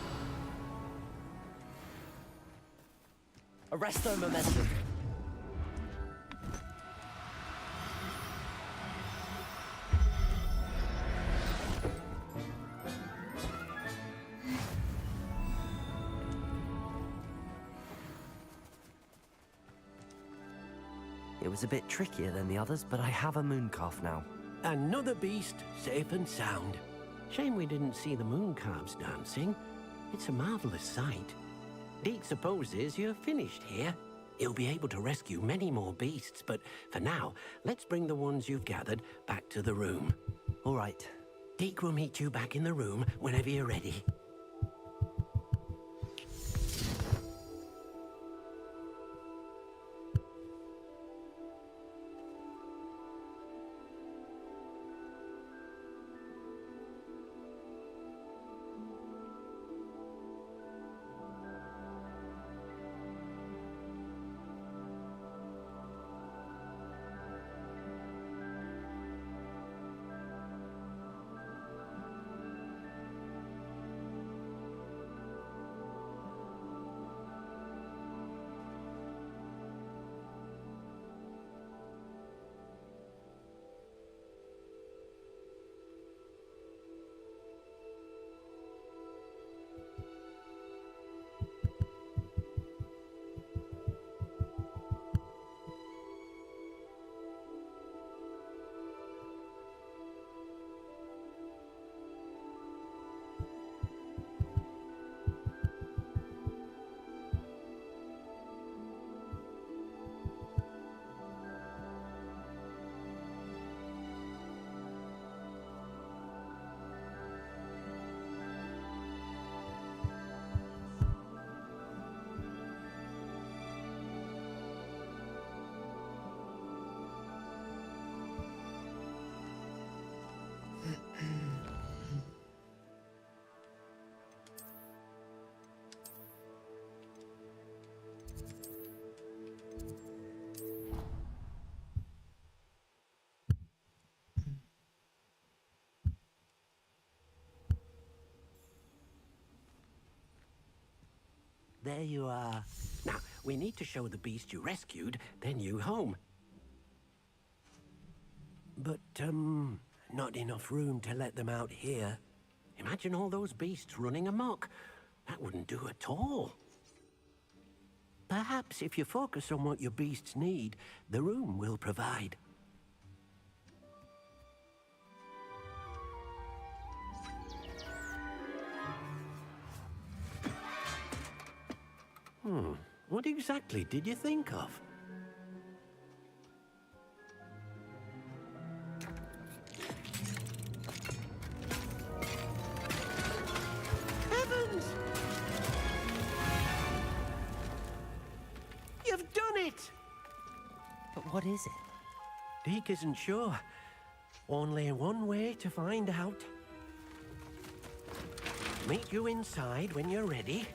Arresto momentum. It was a bit trickier than the others, but I have a mooncalf now. Another beast, safe and sound. Shame we didn't see the mooncalves dancing. It's a marvelous sight. Deke supposes you're finished here. He'll be able to rescue many more beasts, but for now, let's bring the ones you've gathered back to the room. All right. Deke will meet you back in the room whenever you're ready. There you are. Now, we need to show the beast you rescued their new home. But, not enough room to let them out here. Imagine all those beasts running amok. That wouldn't do at all. Perhaps if you focus on what your beasts need, the room will provide. What exactly did you think of? Heavens! You've done it! But what is it? Deke isn't sure. Only one way to find out. Meet you inside when you're ready.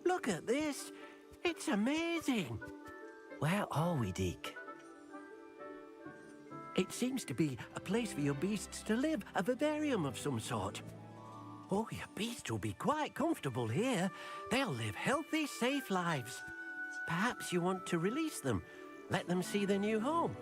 Look at this. It's amazing. Where are we, Deke? It seems to be a place for your beasts to live, a vivarium of some sort. Oh, your beasts will be quite comfortable here. They'll live healthy, safe lives. Perhaps you want to release them, let them see their new home.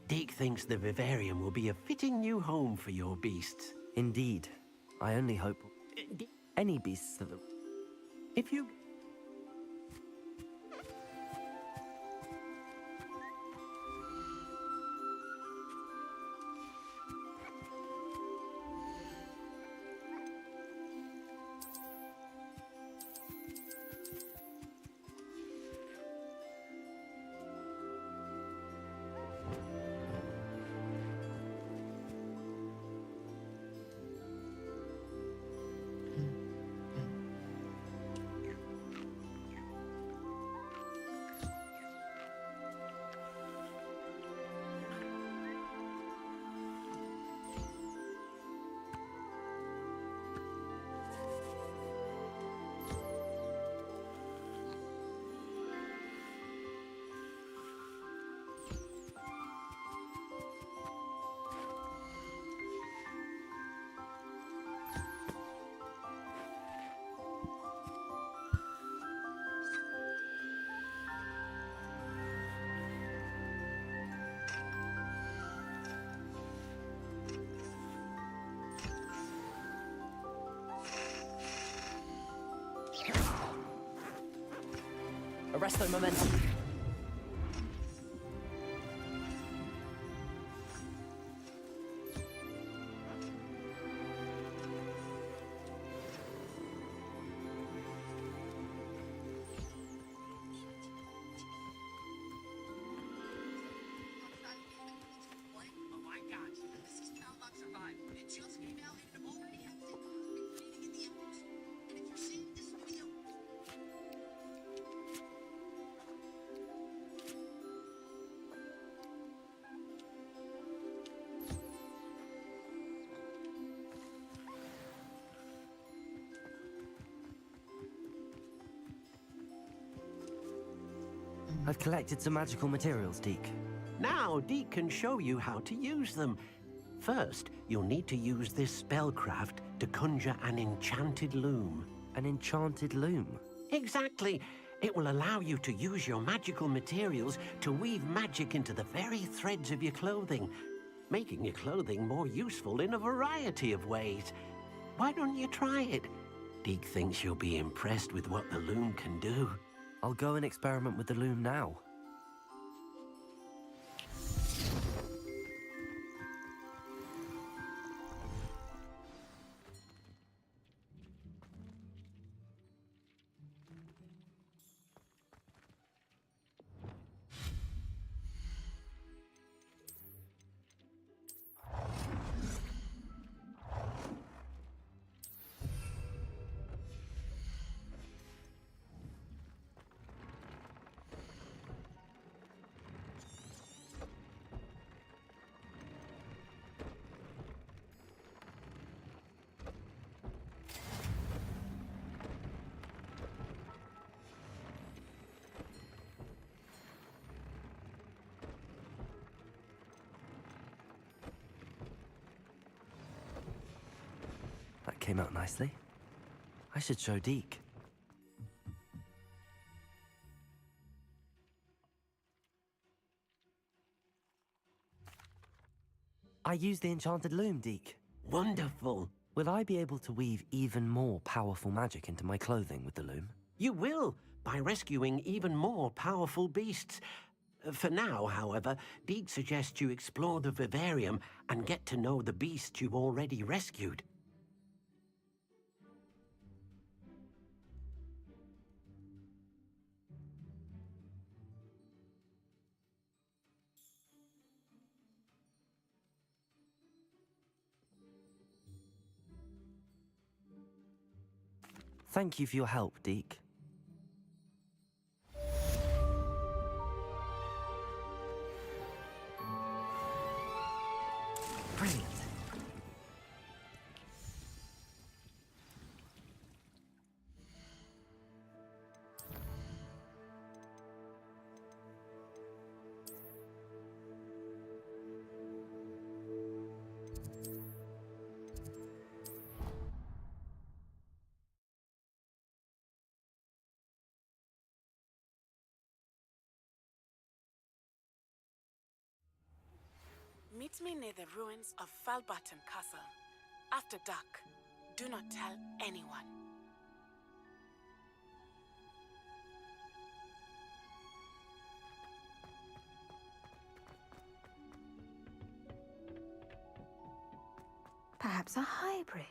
Deke thinks the vivarium will be a fitting new home for your beasts. Indeed. I only hope any beasts that... If you... Arresto momentum. I've collected some magical materials, Deke. Now, Deke can show you how to use them. First, you'll need to use this spellcraft to conjure an enchanted loom. An enchanted loom? Exactly. It will allow you to use your magical materials to weave magic into the very threads of your clothing, making your clothing more useful in a variety of ways. Why don't you try it? Deke thinks you'll be impressed with what the loom can do. I'll go and experiment with the loom now. That came out nicely. I should show Deke. I use the enchanted loom, Deke. Wonderful. Will I be able to weave even more powerful magic into my clothing with the loom? You will, by rescuing even more powerful beasts. For now, however, Deke suggests you explore the vivarium and get to know the beasts you've already rescued. Thank you for your help, Deke. Brilliant. Meet me near the ruins of Falbaton Castle. After dark. Do not tell anyone. Perhaps a hybrid.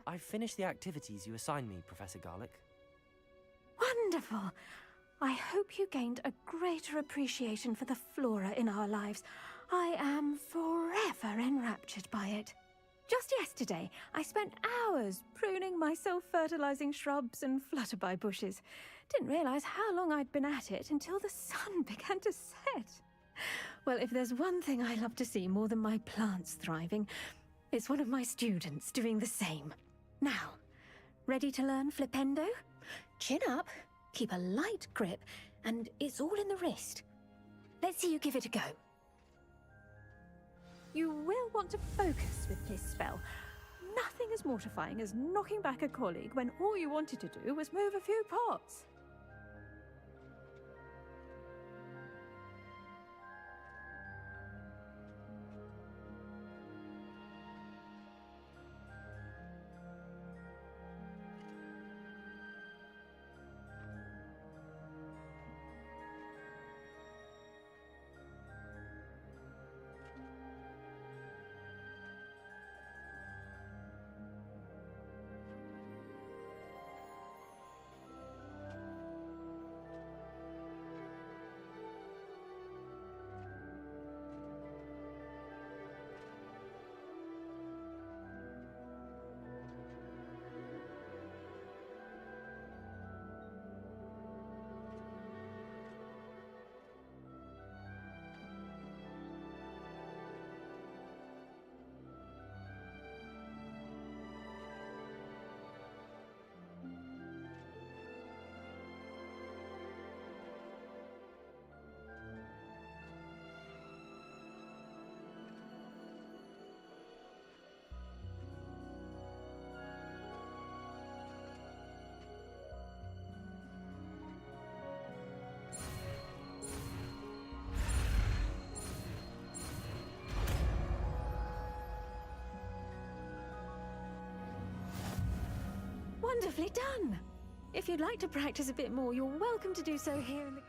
I've finished the activities you assigned me, Professor Garlick. Wonderful! I hope you gained a greater appreciation for the flora in our lives. I am forever enraptured by it. Just yesterday, I spent hours pruning my self-fertilizing shrubs and flutterby bushes. Didn't realize how long I'd been at it until the sun began to set. Well, if there's one thing I love to see more than my plants thriving, it's one of my students doing the same. Now, ready to learn Flipendo? Chin up, keep a light grip, and it's all in the wrist. Let's see you give it a go. You will want to focus with this spell. Nothing as mortifying as knocking back a colleague when all you wanted to do was move a few pots. Wonderfully done! If you'd like to practice a bit more, you're welcome to do so here in the...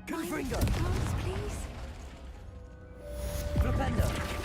Confringo! Plants, please. Flipendo!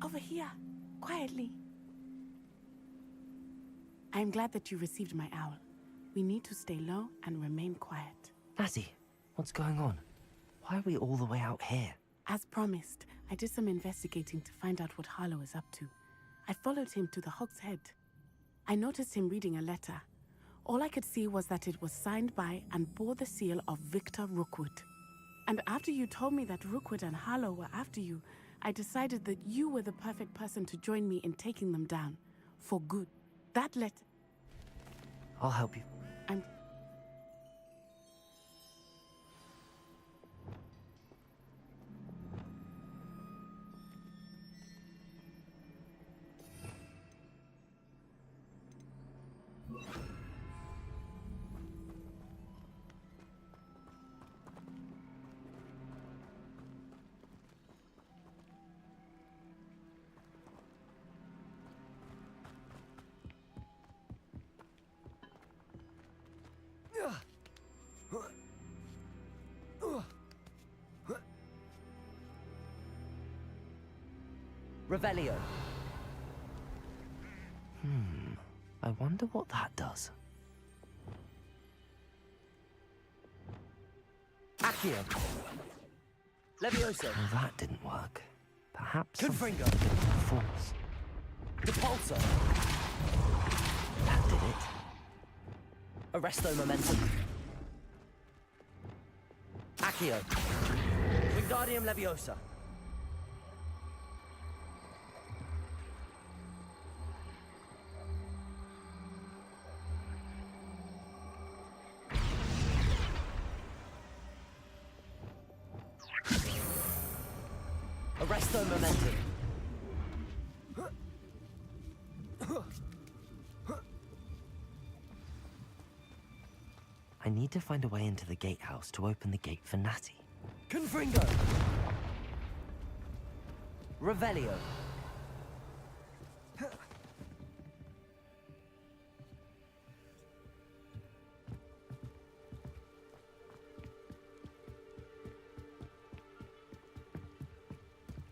Over here, quietly. I am glad that you received my owl. We need to stay low and remain quiet. Natty, what's going on? Why are we all the way out here? As promised, I did some investigating to find out what Harlow is up to. I followed him to the Hog's Head. I noticed him reading a letter. All I could see was that it was signed by and bore the seal of Victor Rookwood. And after you told me that Rookwood and Harlow were after you, I decided that you were the perfect person to join me in taking them down. For good. That letter... I'll help you. I'm... Revelio. I wonder what that does. Accio. Levioso. Well, that didn't work. Perhaps. Confringo. Force. Repulsor. That did it. Arresto Momentum. Accio. Wingardium Leviosa. Arresto Momentum. I need to find a way into the gatehouse to open the gate for Natty. Confringo! Revelio.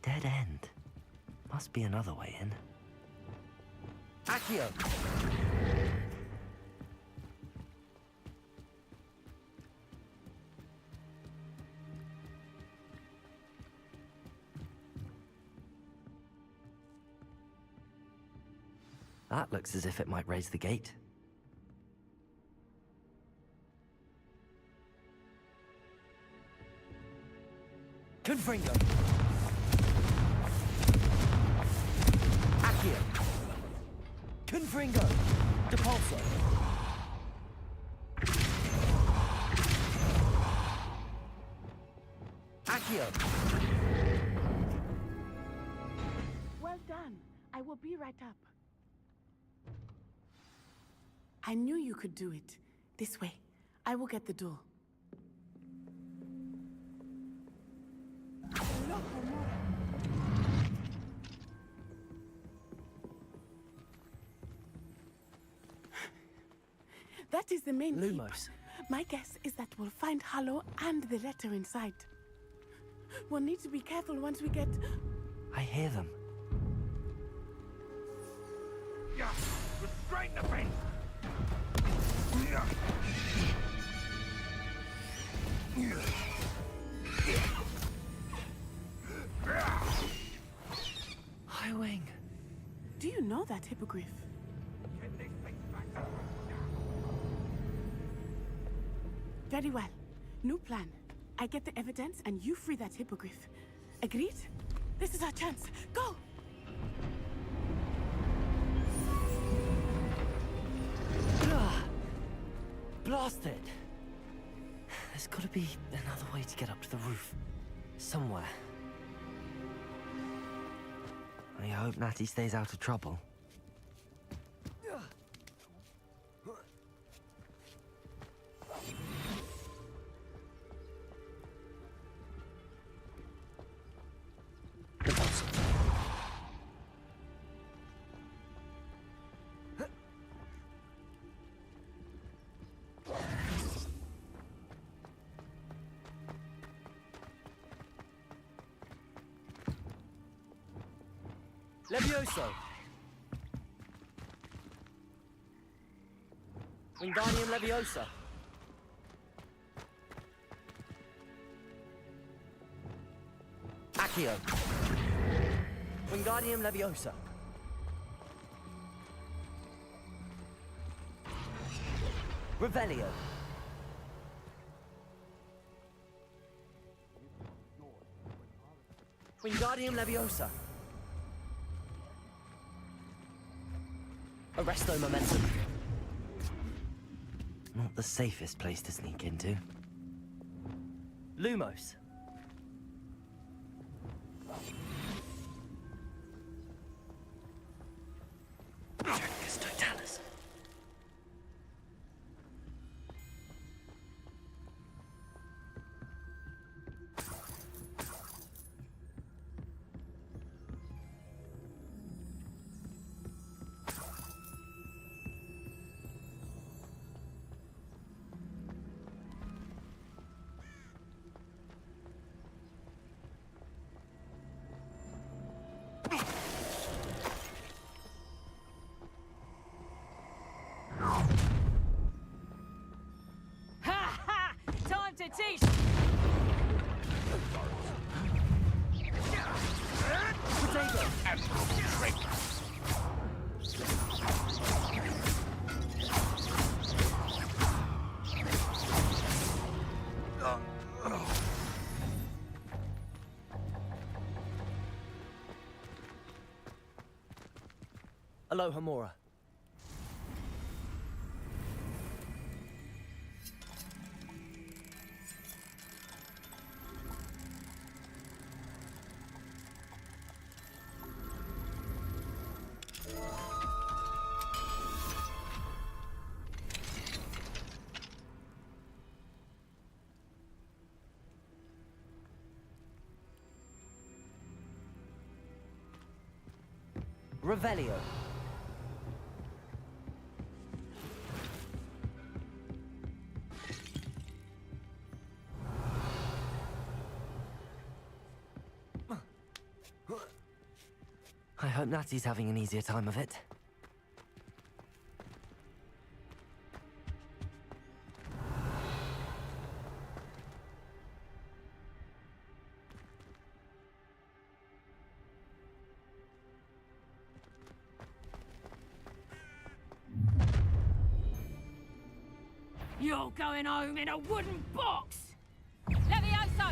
Dead end. Must be another way in. Accio! That looks as if it might raise the gate. Confringo! Accio! Confringo! Depulso! Accio! Well done. I will be right up. I knew you could do it. This way. I will get the door. That is the main Lumos. keep. My guess is that we'll find Harlow and the letter inside. We'll need to be careful once we get... I hear them. Yeah, restrain the beast! Highwing. Do you know that hippogriff? Very well. New plan. I get the evidence and you free that hippogriff. Agreed? This is our chance. Go! Blasted! There's gotta be another way to get up to the roof. Somewhere. I hope Natty stays out of trouble. Levioso! Wingardium Leviosa! Accio! Wingardium Leviosa! Revelio! Wingardium Leviosa! Arresto Momentum! Not the safest place to sneak into. Lumos! Dracus Totalis. Ha ha! Time to teach! Alohomora. Revelio. I hope Natty's having an easier time of it. You're going home in a wooden box! Levioso!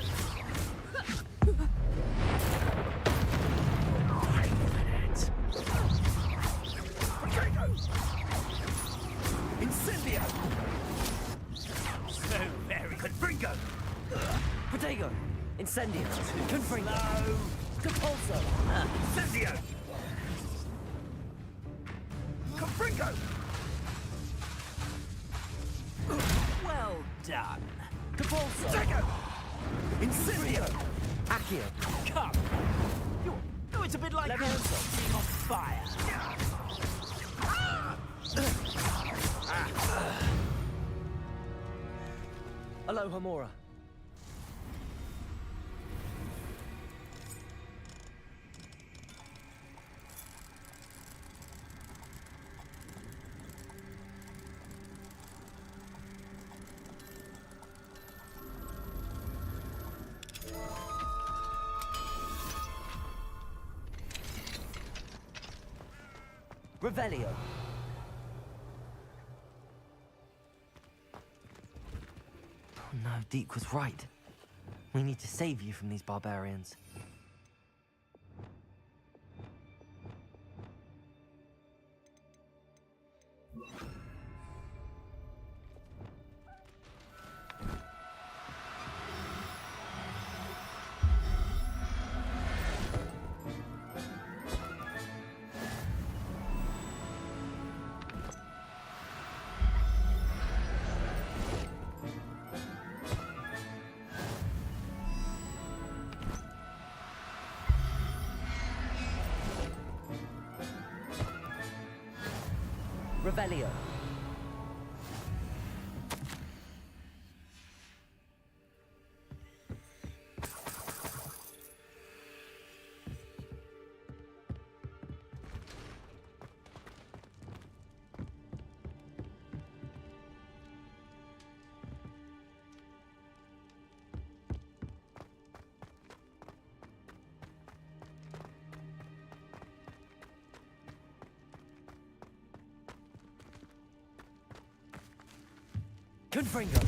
Incendio! So very good. Confringo! Protego! Incendio! Confringo! No! Compulso! Incendio! Confringo! Well done! Compulso! Protego! Incendio! Accio! Come! You're it's a bit like Levioso being on fire! Alohomora. Revelio. Oh no, Deke was right. We need to save you from these barbarians. Revelio. Confringo!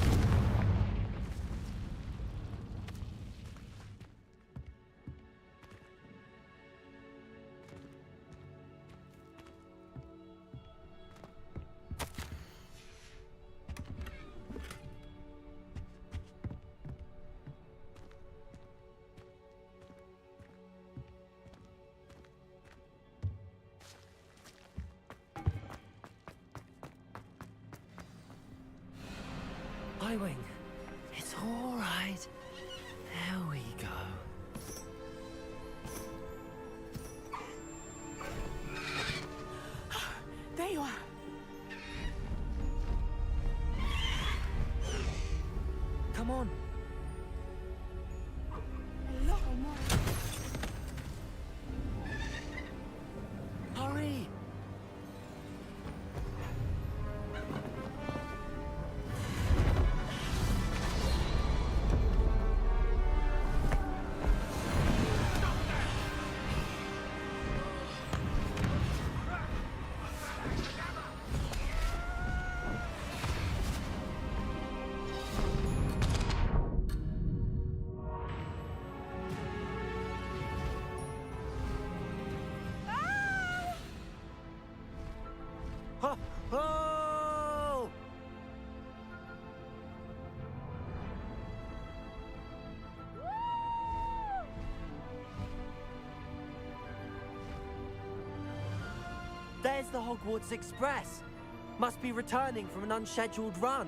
Highwing, it's all right. There we go. There you are. Come on. Hello, Mom. Hurry! Ho! Ho! There's the Hogwarts Express. Must be returning from an unscheduled run.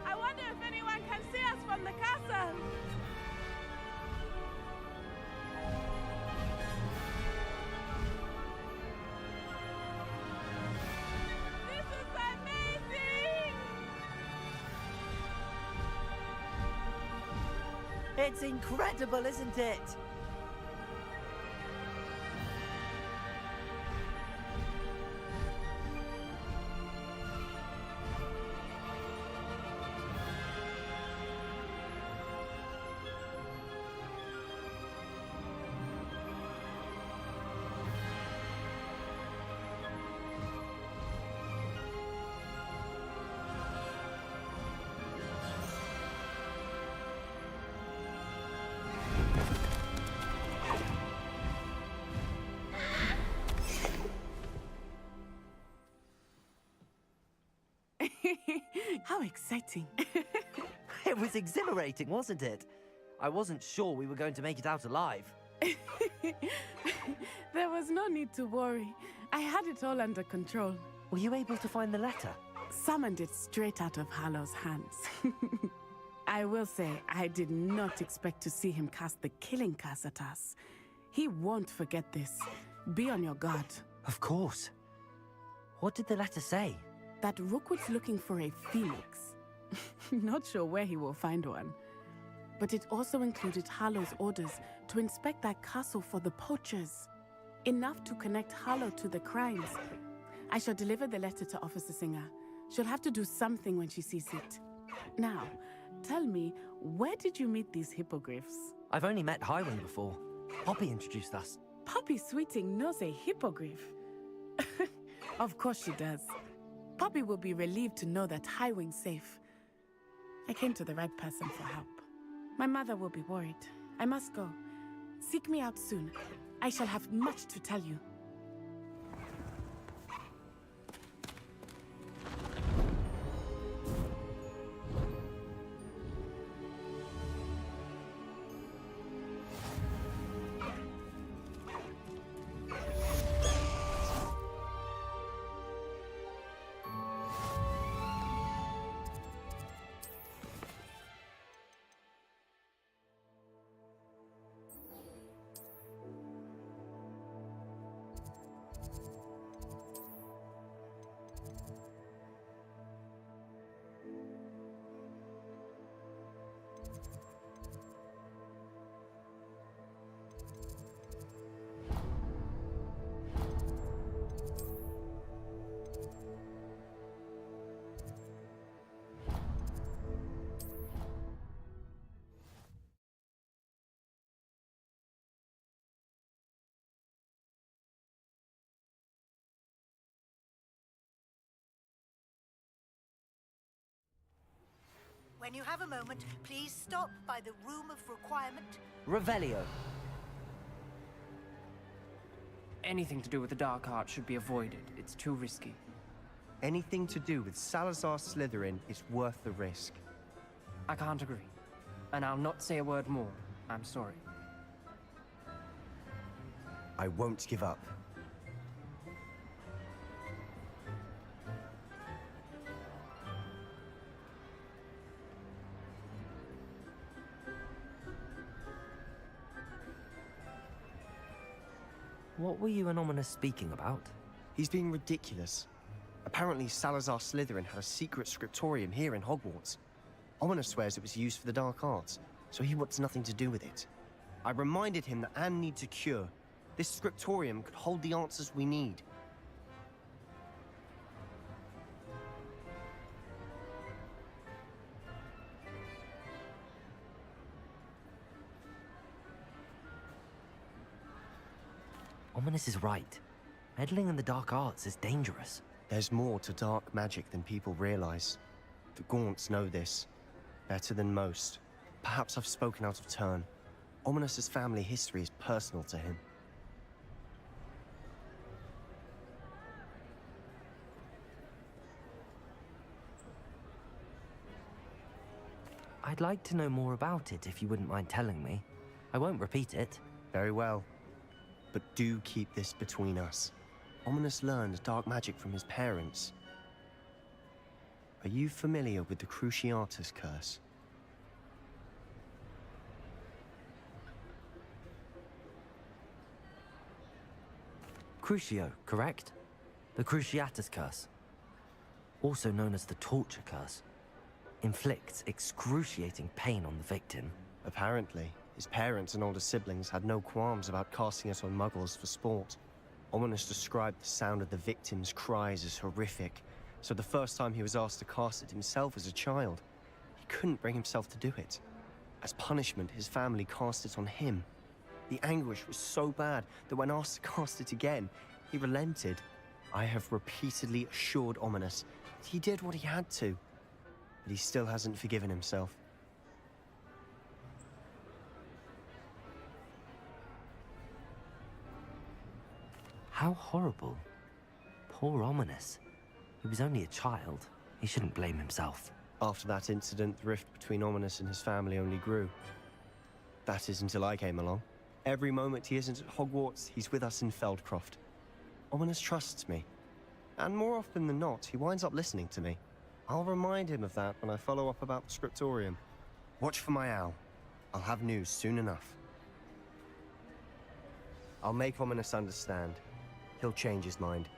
I wonder if anyone can see us from the castle. This is amazing! It's incredible, isn't it? How exciting. It was exhilarating, wasn't it? I wasn't sure we were going to make it out alive. There was no need to worry. I had it all under control. Were you able to find the letter? Summoned it straight out of Hallow's hands. I will say, I did not expect to see him cast the killing curse at us. He won't forget this. Be on your guard. Of course. What did the letter say? That Rookwood's looking for a phoenix. Not sure where he will find one. But it also included Harlow's orders to inspect that castle for the poachers. Enough to connect Harlow to the crimes. I shall deliver the letter to Officer Singer. She'll have to do something when she sees it. Now, tell me, where did you meet these hippogriffs? I've only met Highwing before. Poppy introduced us. Poppy Sweeting knows a hippogriff. Of course she does. Poppy will be relieved to know that Highwing's safe. I came to the right person for help. My mother will be worried. I must go. Seek me out soon. I shall have much to tell you. When you have a moment, please stop by the Room of Requirement. Revelio. Anything to do with the dark arts should be avoided. It's too risky. Anything to do with Salazar Slytherin is worth the risk. I can't agree. And I'll not say a word more. I'm sorry. I won't give up. What were you and Ominous speaking about? He's being ridiculous. Apparently Salazar Slytherin had a secret scriptorium here in Hogwarts. Ominous swears it was used for the dark arts, so he wants nothing to do with it. I reminded him that Anne needs a cure. This scriptorium could hold the answers we need. Ominous is right. Meddling in the dark arts is dangerous. There's more to dark magic than people realize. The Gaunts know this. Better than most. Perhaps I've spoken out of turn. Ominous's family history is personal to him. I'd like to know more about it if you wouldn't mind telling me. I won't repeat it. Very well. But do keep this between us. Ominous learned dark magic from his parents. Are you familiar with the Cruciatus curse? Crucio, correct? The Cruciatus curse. Also known as the torture curse. Inflicts excruciating pain on the victim. Apparently, his parents and older siblings had no qualms about casting it on muggles for sport. Ominous described the sound of the victim's cries as horrific, so the first time he was asked to cast it himself as a child, he couldn't bring himself to do it. As punishment, his family cast it on him. The anguish was so bad that when asked to cast it again, he relented. I have repeatedly assured Ominous that he did what he had to, but he still hasn't forgiven himself. How horrible. Poor Ominous. He was only a child. He shouldn't blame himself. After that incident, the rift between Ominous and his family only grew. That is until I came along. Every moment he isn't at Hogwarts, he's with us in Feldcroft. Ominous trusts me. And more often than not, he winds up listening to me. I'll remind him of that when I follow up about the scriptorium. Watch for my owl. I'll have news soon enough. I'll make Ominous understand. He'll change his mind.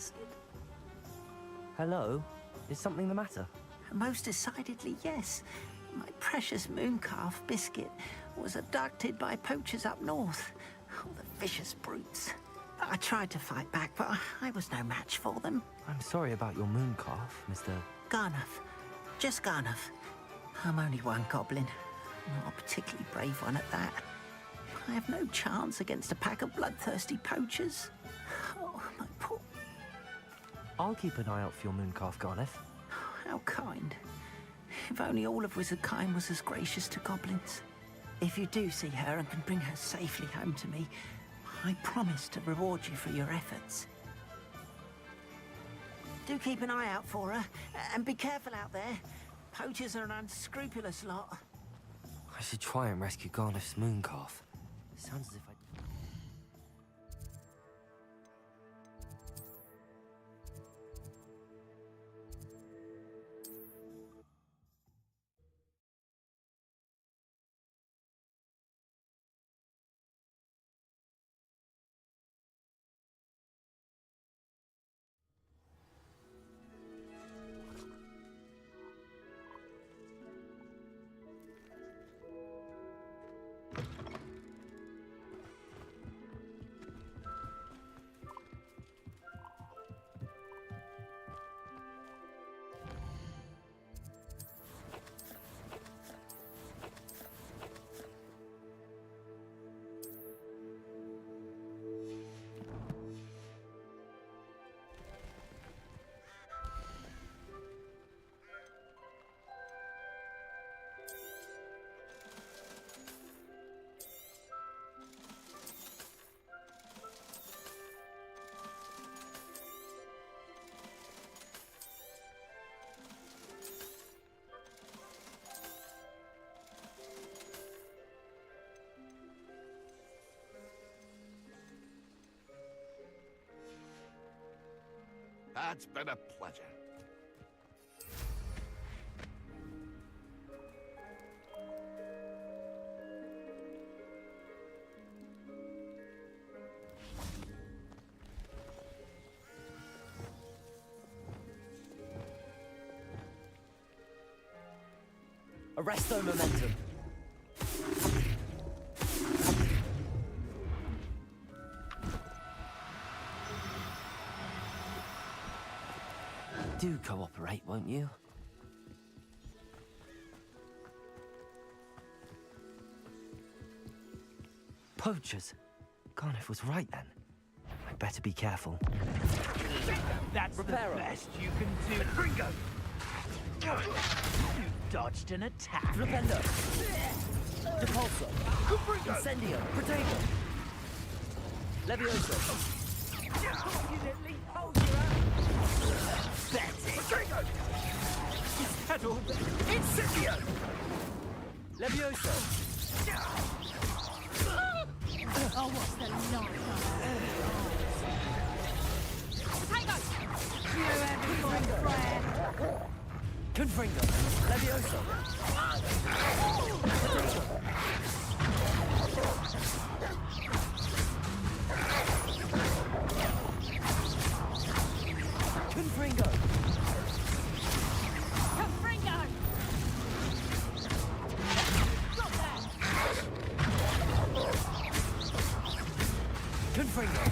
Biscuit? Hello? Is something the matter? Most decidedly, yes. My precious mooncalf, Biscuit, was abducted by poachers up north. Oh, the vicious brutes. I tried to fight back, but I was no match for them. I'm sorry about your mooncalf, Mr. Garnuff. Just Garnuff. I'm only one goblin. Not a particularly brave one at that. I have no chance against a pack of bloodthirsty poachers. Oh, my poor... I'll keep an eye out for your mooncalf, Garneth. How kind. If only all of Wizardkind was as gracious to goblins. If you do see her and can bring her safely home to me, I promise to reward you for your efforts. Do keep an eye out for her, and be careful out there. Poachers are an unscrupulous lot. I should try and rescue Garneth's mooncalf. Sounds as if I... It's been a pleasure. Arresto momentum. Do cooperate, won't you? Poachers? Garneth was right then. I'd better be careful. That's the best you can do. Gringo! You dodged an attack. Flipendo! Depulso! Incendio! Protego! Levioso! Confidently hold your own. That's it. Protego! Is that all? Incendio! Levioso! Oh, what's the light Potato! You haven't got a prayer. Confringo! Levioso! Confringo! Confringo! Stop that! Confringo!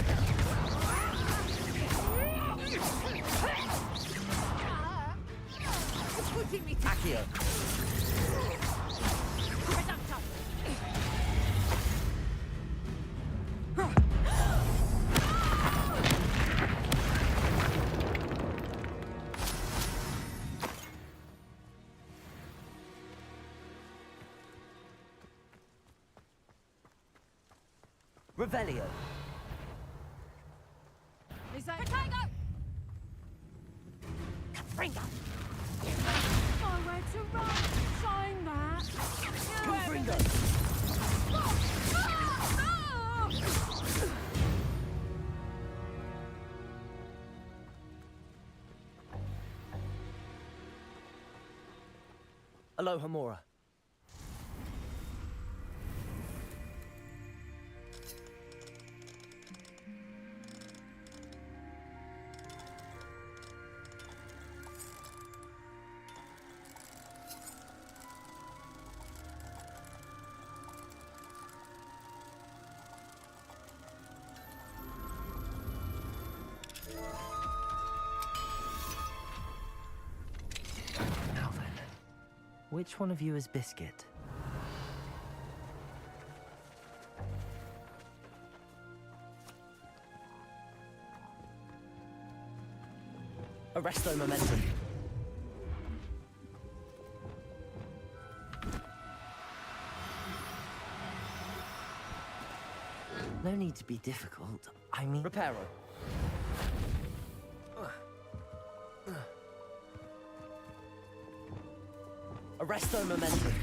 Putting me Accio! Revelio! Is that Potato? Confringo! Nowhere to run. Sign that. Confringo! Aloha Mora. Which one of you is Biscuit? Arresto momentum. No need to be difficult. I mean... Reparo. Arresto momentum.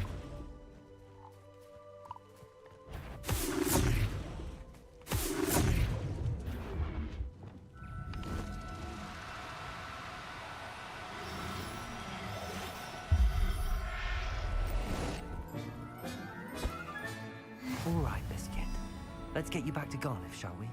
All right, Biscuit. Let's get you back to Garniff, shall we?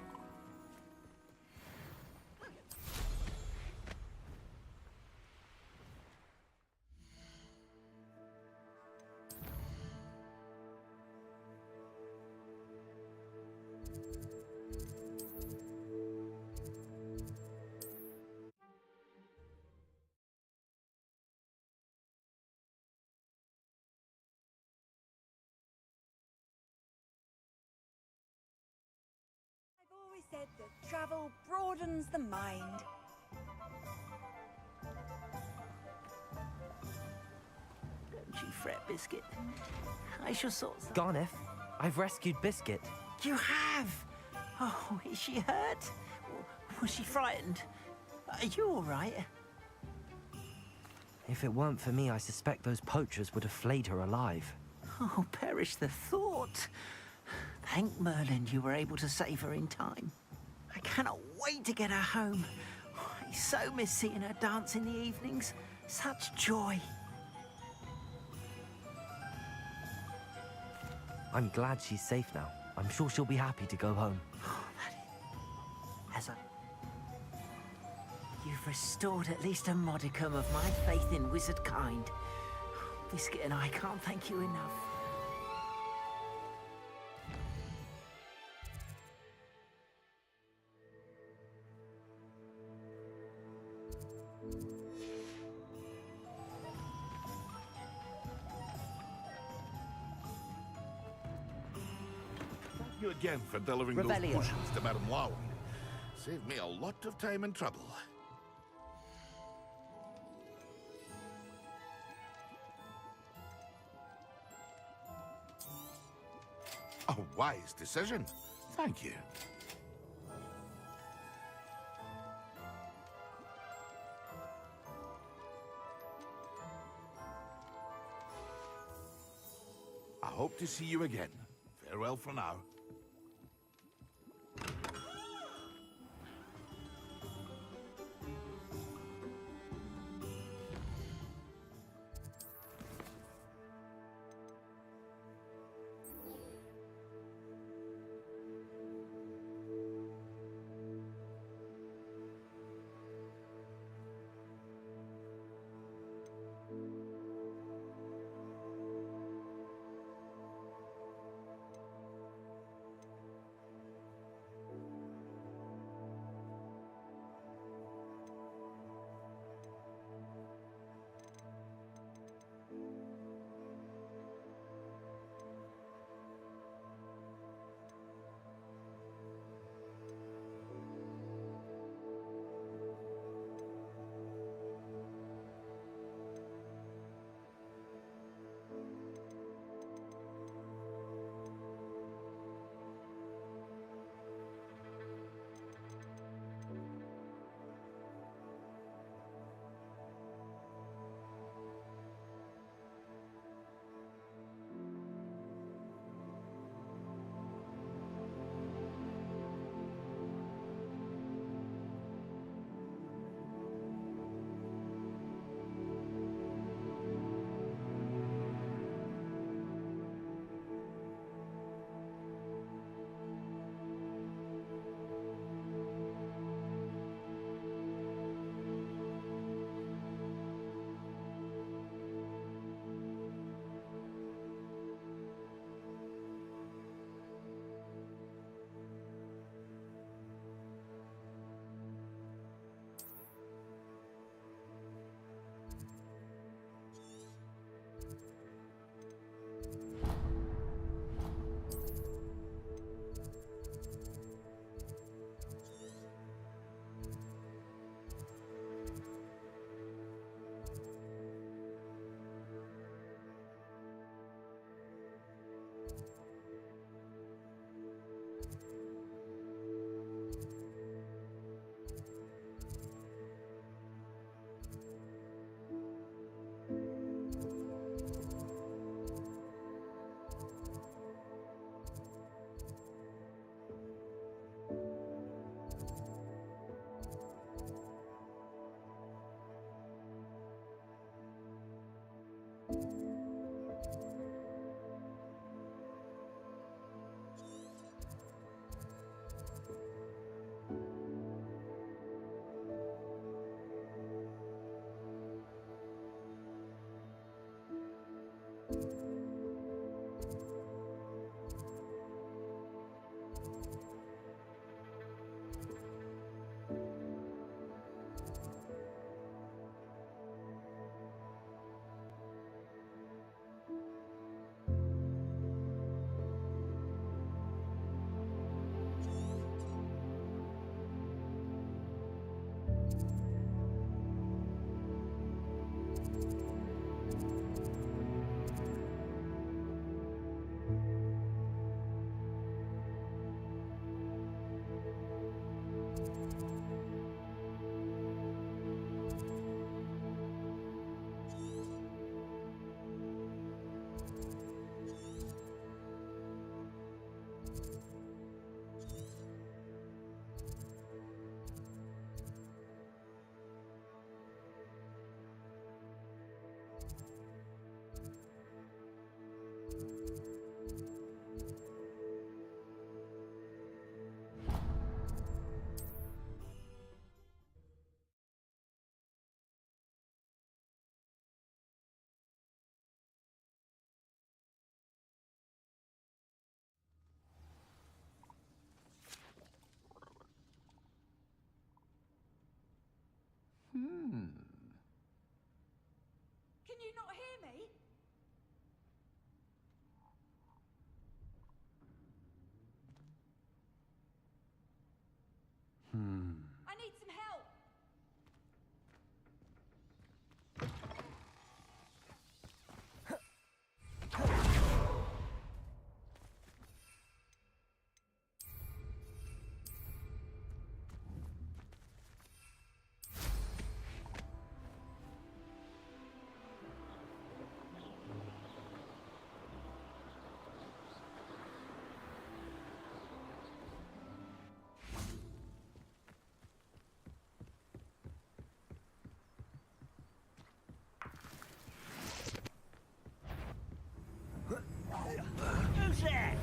I've always said that travel broadens the mind. Don't you fret, Biscuit. I shall sort some... Garniff, I've rescued Biscuit. You have? Oh, is she hurt? Was she frightened? Are you all right? If it weren't for me, I suspect those poachers would have flayed her alive. Oh, perish the thought. Thank Merlin you were able to save her in time. I cannot wait to get her home. I so miss seeing her dance in the evenings. Such joy. I'm glad she's safe now. I'm sure she'll be happy to go home. As I... You've restored at least a modicum of my faith in wizard kind. Biscuit and I can't thank you enough. Thank you again for delivering those Revelio. potions to Madame Lowen. Saved me a lot of time and trouble. A wise decision. Thank you. I hope to see you again. Farewell for now. Can you not hear me? I need some help. Who's there?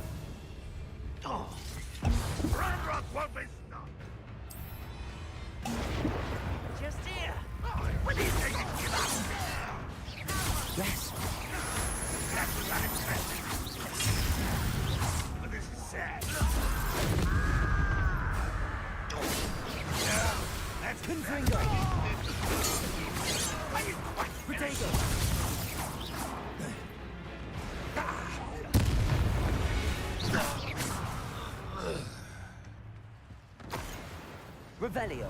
Oh. Ranrock won't be stopped! Just here. When do you think you give up? Yes. That was unexpected. But this is sad. Yeah, that's Confringo. Are you quite Potato. Revelio.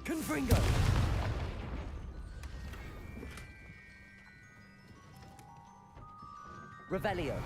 Confringo. Revelio.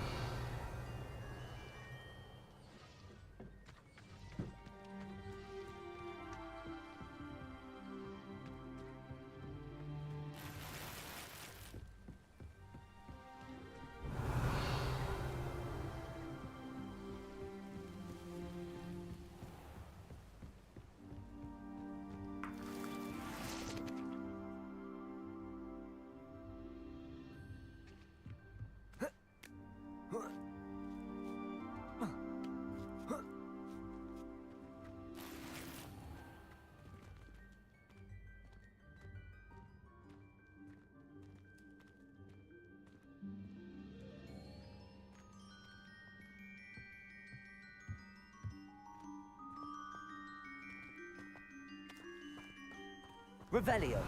Revelio.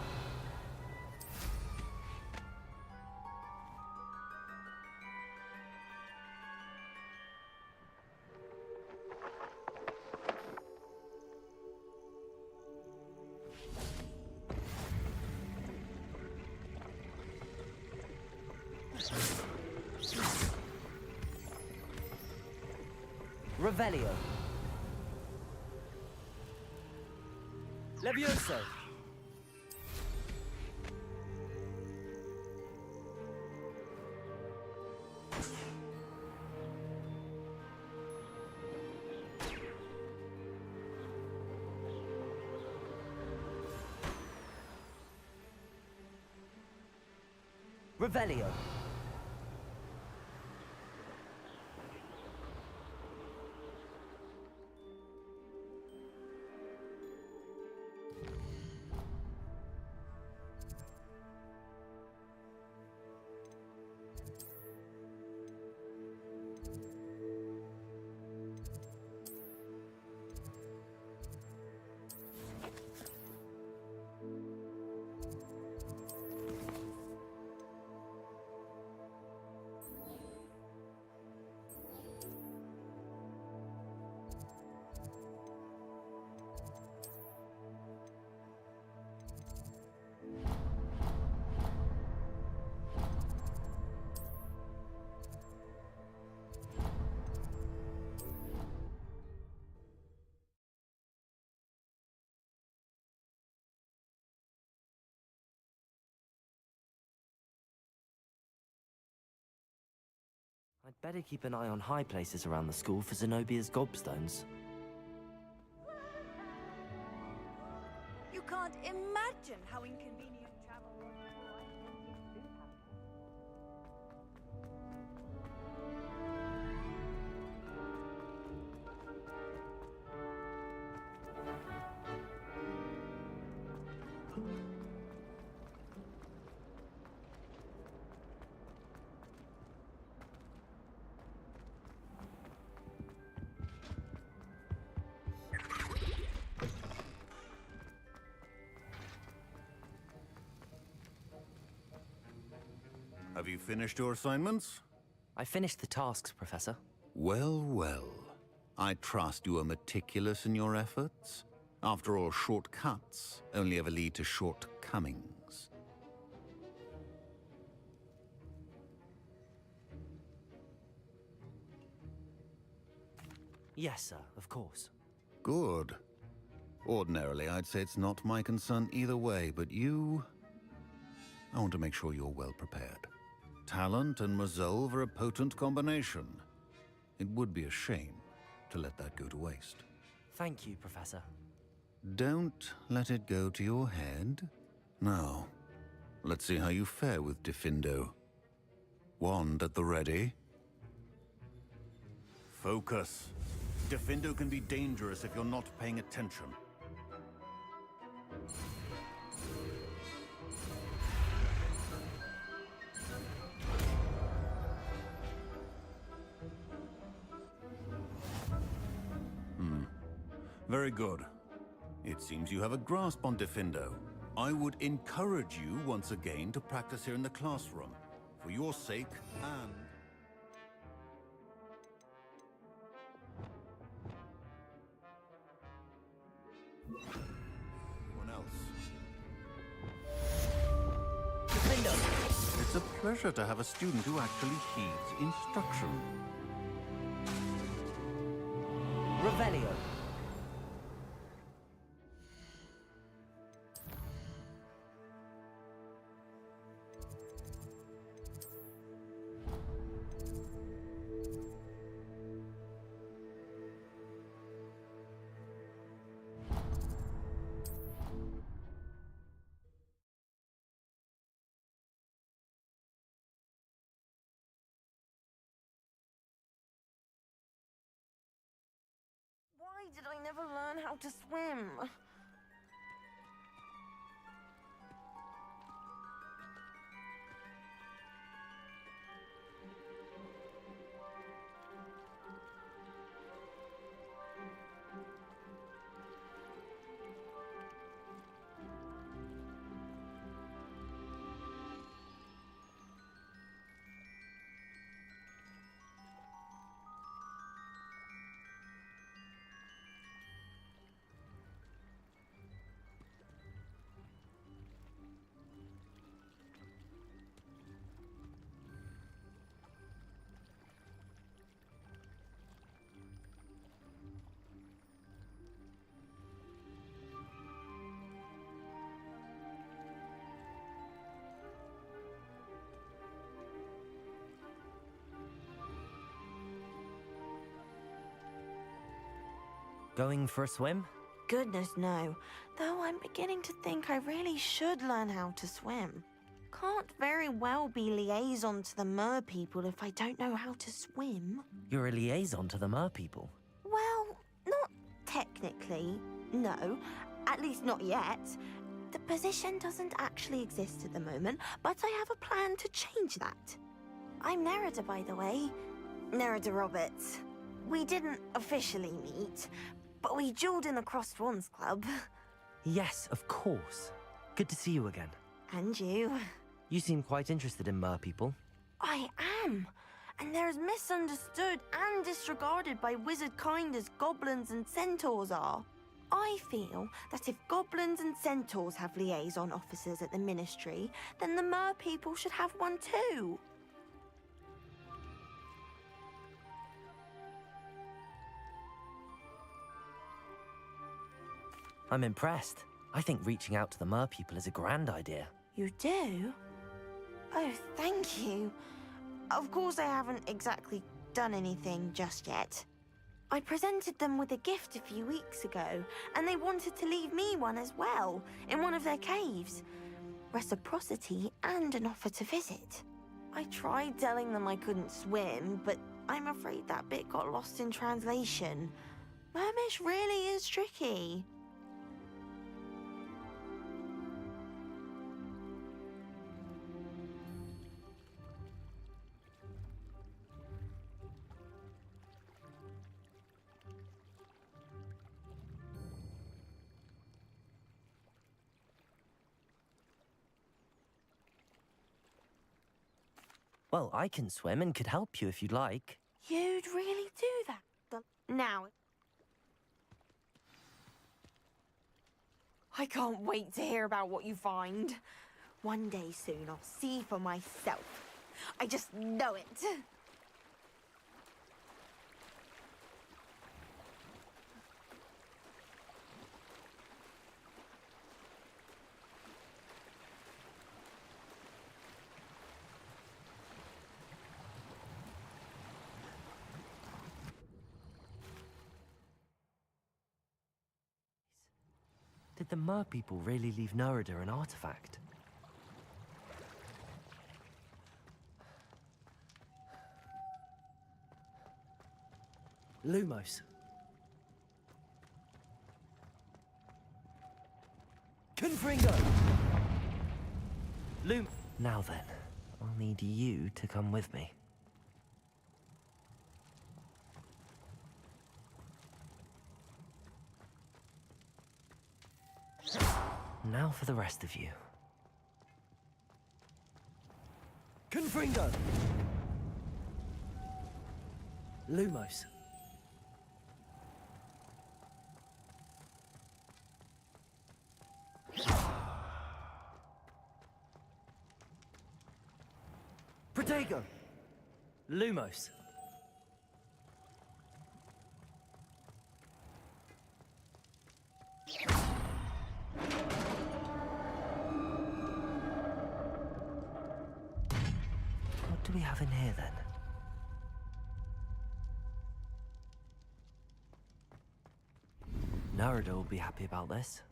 Revelio. Levioso. Revelio. I'd better keep an eye on high places around the school for Zenobia's gobstones. You can't imagine how inconvenient travel was. Have you finished your assignments? I finished the tasks, Professor. Well, well. I trust you are meticulous in your efforts. After all, shortcuts only ever lead to shortcomings. Yes, sir, of course. Good. Ordinarily, I'd say it's not my concern either way, but you... I want to make sure you're well prepared. Talent and resolve are a potent combination. It would be a shame to let that go to waste. Thank you, Professor. Don't let it go to your head. Now, let's see how you fare with Diffindo. Wand at the ready. Focus. Diffindo can be dangerous if you're not paying attention. Very good. It seems you have a grasp on Diffindo. I would encourage you once again to practice here in the classroom, for your sake and... anyone else. Diffindo! It's a pleasure to have a student who actually heeds instruction. Revelio. Why did I never learn how to swim? Going for a swim? Goodness, no. Though I'm beginning to think I really should learn how to swim. Can't very well be liaison to the mer people if I don't know how to swim. You're a liaison to the mer people. Well, not technically, no. At least not yet. The position doesn't actually exist at the moment, but I have a plan to change that. I'm Nerida, by the way. Nerida Roberts. We didn't officially meet, but we dueled in the Crossed Wands Club. Yes, of course. Good to see you again. And you. You seem quite interested in mer people. I am. And they're as misunderstood and disregarded by wizard kind as goblins and centaurs are. I feel that if goblins and centaurs have liaison officers at the Ministry, then the mer people should have one too. I'm impressed. I think reaching out to the mer people is a grand idea. You do? Oh, thank you. Of course, I haven't exactly done anything just yet. I presented them with a gift a few weeks ago, and they wanted to leave me one as well, in one of their caves. Reciprocity and an offer to visit. I tried telling them I couldn't swim, but I'm afraid that bit got lost in translation. Mermish really is tricky. Well, I can swim and could help you if you'd like. You'd really do that? Now. I can't wait to hear about what you find. One day soon, I'll see for myself. I just know it. Did the Mer people really leave Nerida an artifact? Lumos. Confringo! Now then, I'll need you to come with me. Now for the rest of you. Confringo! Lumos. Protego! Lumos. What do we have in here then? Nerida will be happy about this.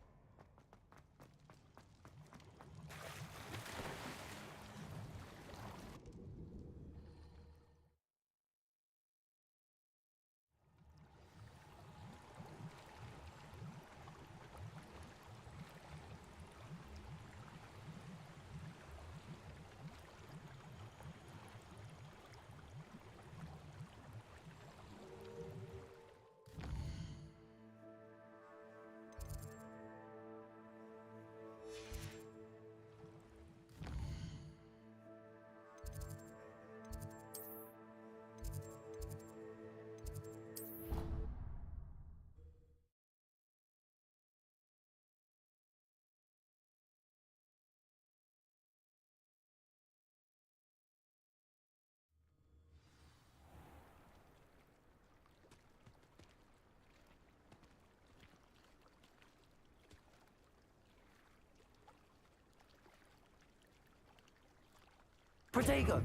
Protego!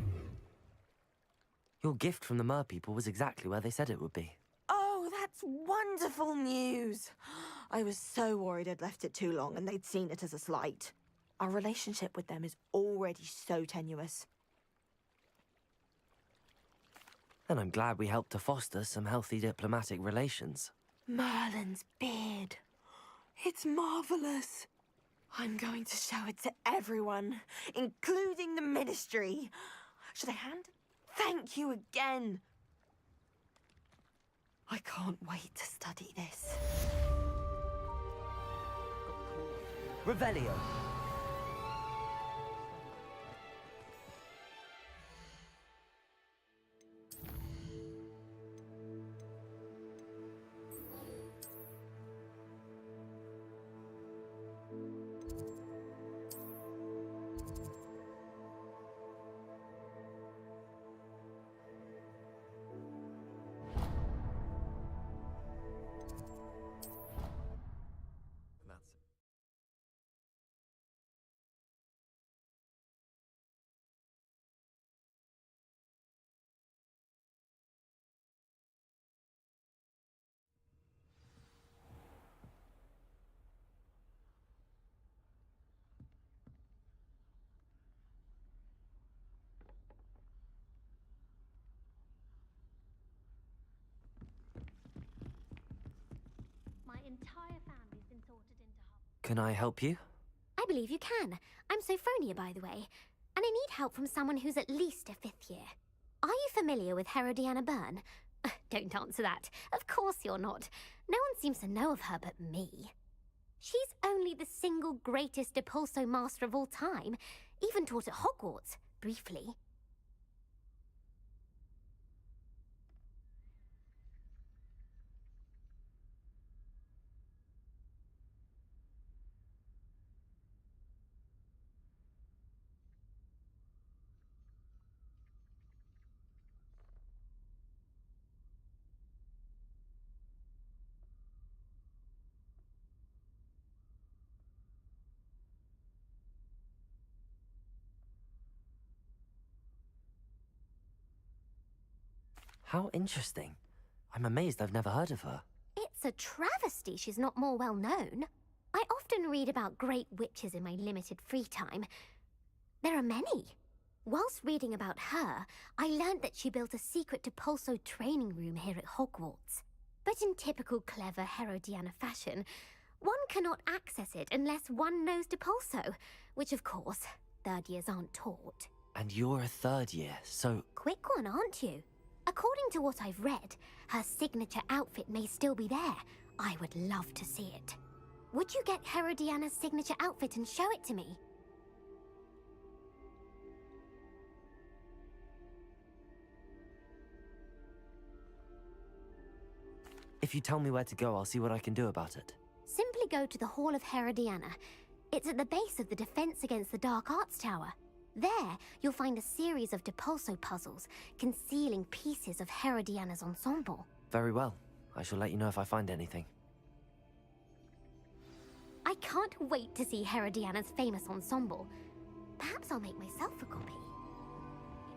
Your gift from the Mer people was exactly where they said it would be. Oh, that's wonderful news. I was so worried I'd left it too long and they'd seen it as a slight. Our relationship with them is already so tenuous. And I'm glad we helped to foster some healthy diplomatic relations. Merlin's beard. It's marvelous. I'm going to show it to everyone, including the Ministry. Should I hand? Thank you again. I can't wait to study this. Revelio. entire family's been sorted into Hogwarts. Can I help you? I believe you can. I'm Sophronia, by the way, and I need help from someone who's at least a 5th year. Are you familiar with Herodiana Byrne? Don't answer that. Of course you're not. No one seems to know of her but me. She's only the single greatest Depulso master of all time, even taught at Hogwarts, briefly. How interesting. I'm amazed I've never heard of her. It's a travesty she's not more well known. I often read about great witches in my limited free time. There are many. Whilst reading about her, I learned that she built a secret Depulso training room here at Hogwarts. But in typical clever Herodiana fashion, one cannot access it unless one knows Depulso, which of course, 3rd years aren't taught. And you're a 3rd year, so... Quick one, aren't you? According to what I've read, her signature outfit may still be there. I would love to see it. Would you get Herodiana's signature outfit and show it to me? If you tell me where to go, I'll see what I can do about it. Simply go to the Hall of Herodiana. It's at the base of the Defense Against the Dark Arts Tower. There, you'll find a series of Depulso puzzles concealing pieces of Herodiana's ensemble. Very well. I shall let you know if I find anything. I can't wait to see Herodiana's famous ensemble. Perhaps I'll make myself a copy.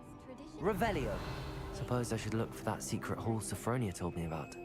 It's tradition. Revelio! Suppose I should look for that secret hall Sophronia told me about.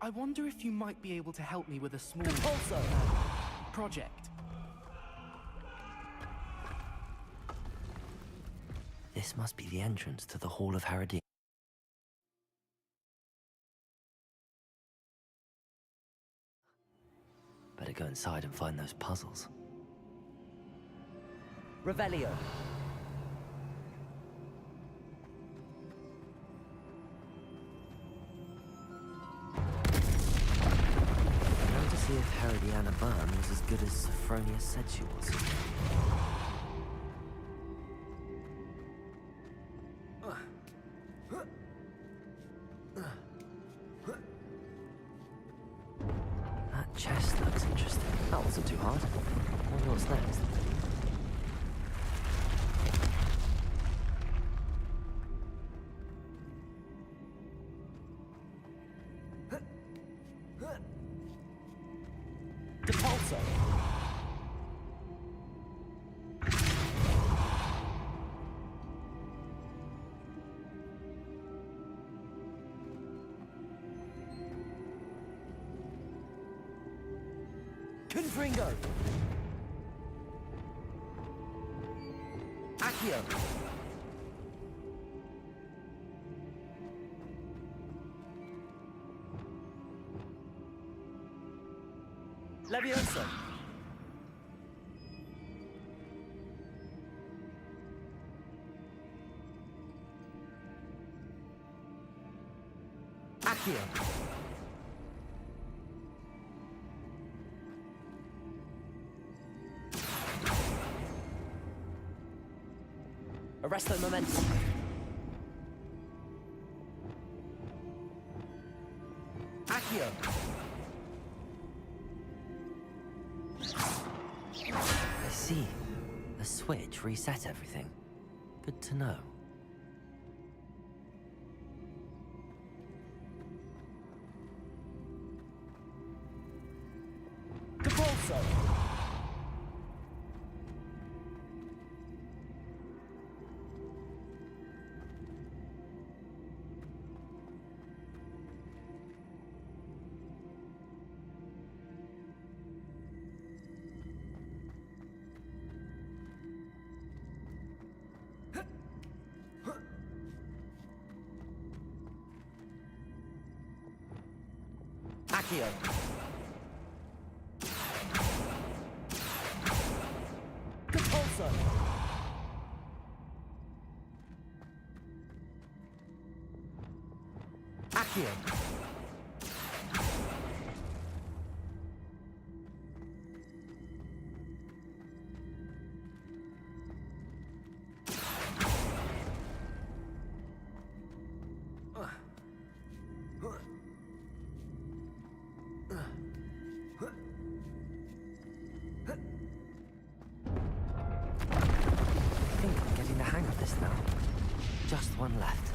I wonder if you might be able to help me with a small project. This must be the entrance to the Hall of Herodiana. Better go inside and find those puzzles. Revelio! See if Herodiana Byrne was as good as Sophronia said she was. That chest looks interesting. That wasn't too hard. I wonder what's next. Confringo! Accio! Leviosa! Accio! Arresto momentum. Accio. I see. The switch reset everything. Good to know. Repulsor! Accio. Repulsor. Accio. I think I'm getting the hang of this now. Just one left.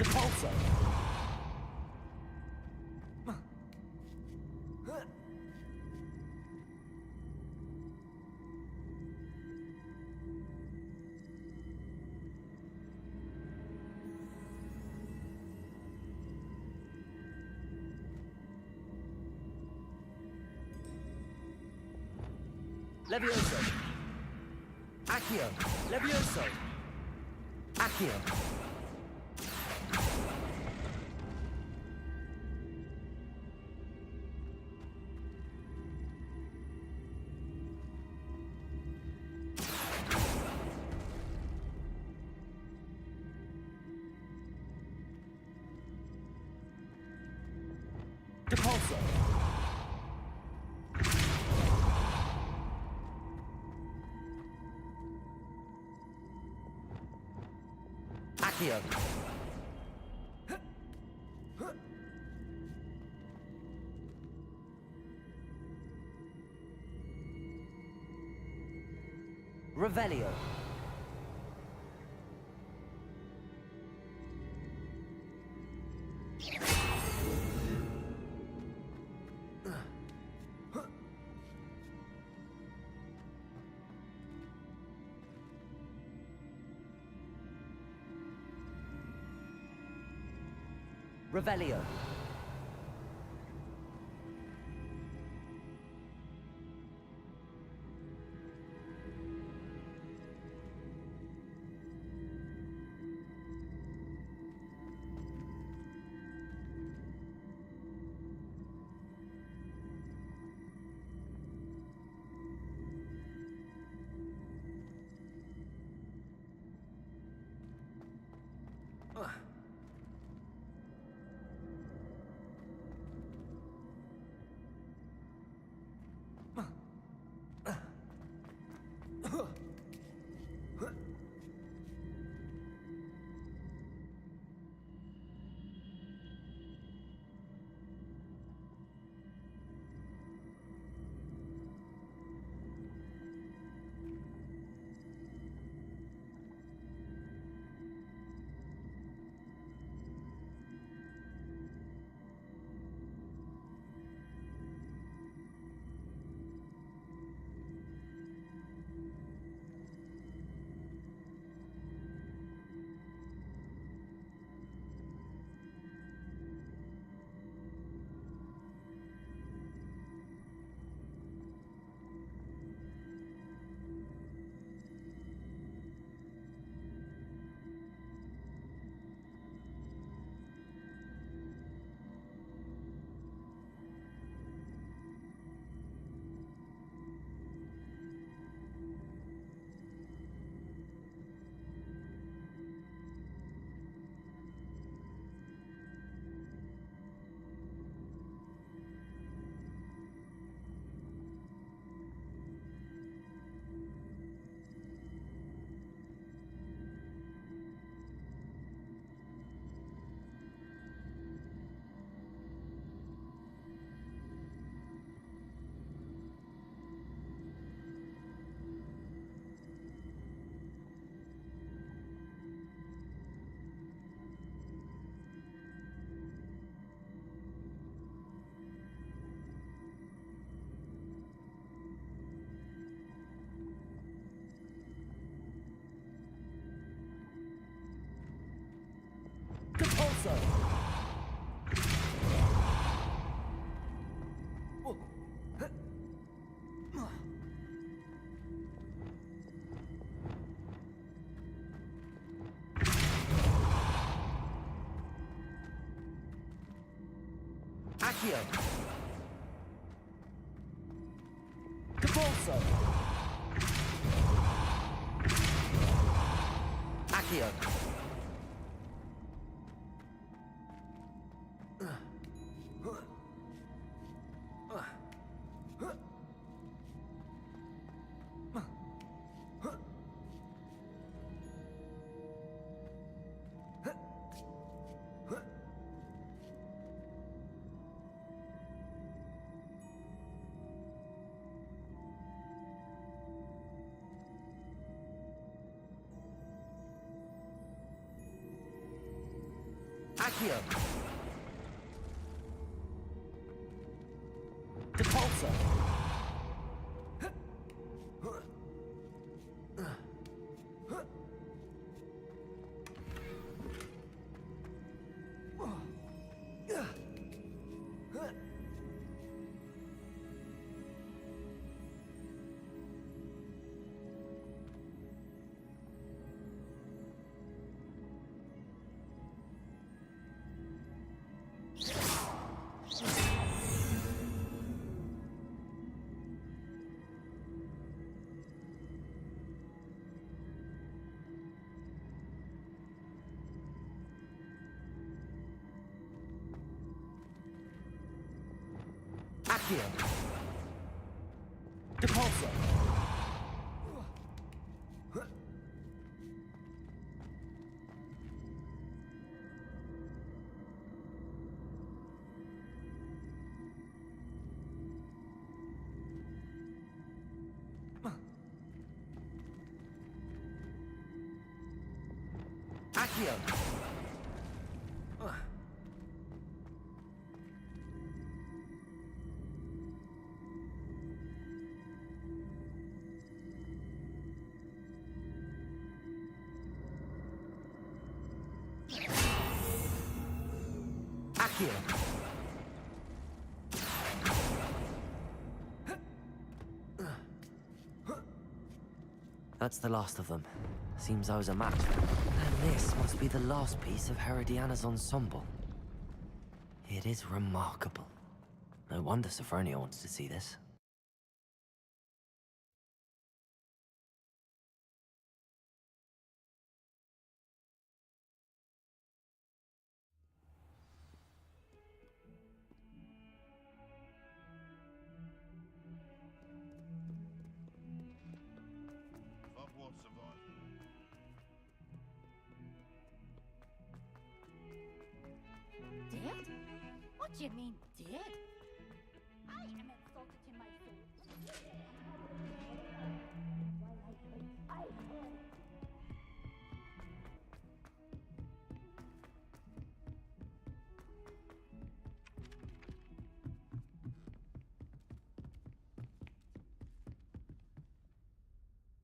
Repulsor. Levioso. Accio. Levioso. Accio. Repulsor. Accio. Revelio. Revelio. Repulsor! Accio! Repulsor! Accio! Accio! Repulsor! Accio! Repulsor! Accio! Accio! That's the last of them. Seems I was a match. And this must be the last piece of Herodiana's ensemble. It is remarkable. No wonder Sophronia wants to see this. Hogwarts survived. Dead? What do you mean, dead? I am insulted in my soul.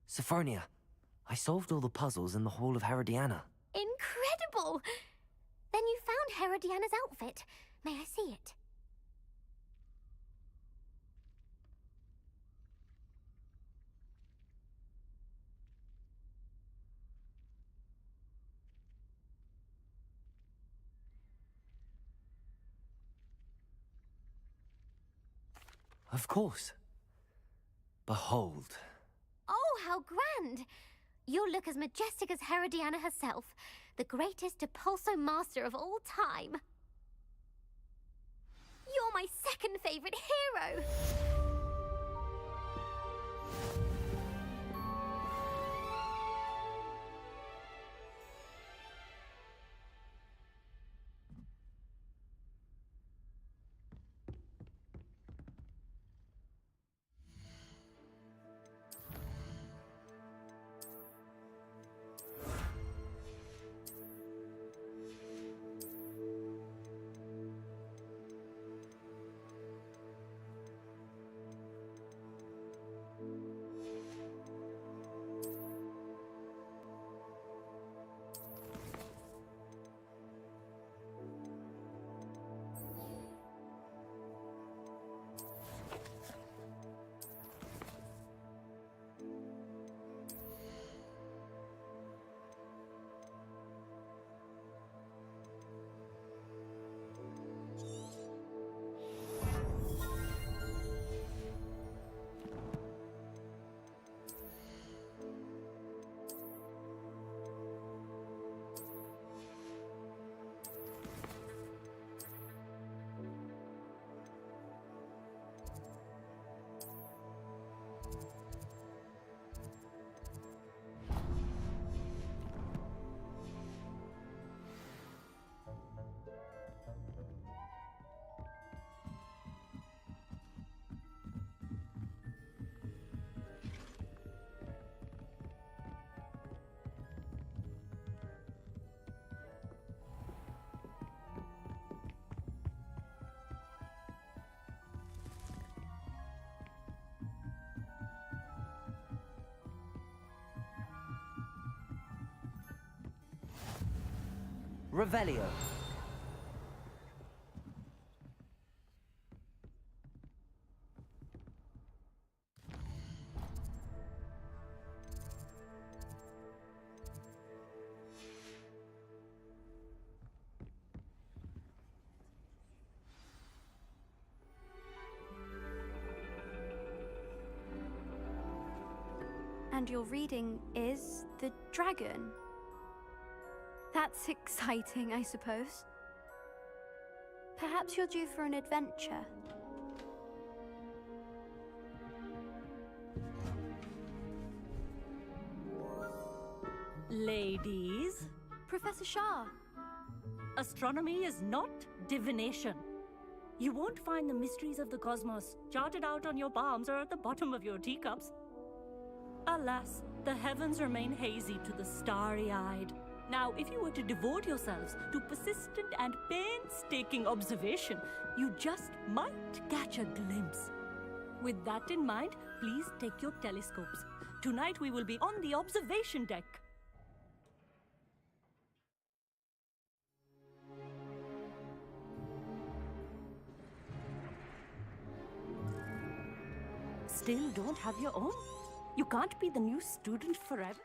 Sophronia, I solved all the puzzles in the Hall of Herodiana. Incredible! Then you found Herodiana's outfit. May I see it? Of course. Behold. Oh, how grand! You'll look as majestic as Herodiana herself, the greatest Depulso master of all time. You're my second favorite hero! Revelio. And your reading is the dragon. That's exciting, I suppose. Perhaps you're due for an adventure. Ladies, Professor Shah. astronomy is not divination. You won't find the mysteries of the cosmos charted out on your palms or at the bottom of your teacups. Alas, the heavens remain hazy to the starry-eyed. Now, if you were to devote yourselves to persistent and painstaking observation, you just might catch a glimpse. With that in mind, please take your telescopes. Tonight we will be on the observation deck. Still don't have your own? You can't be the new student forever.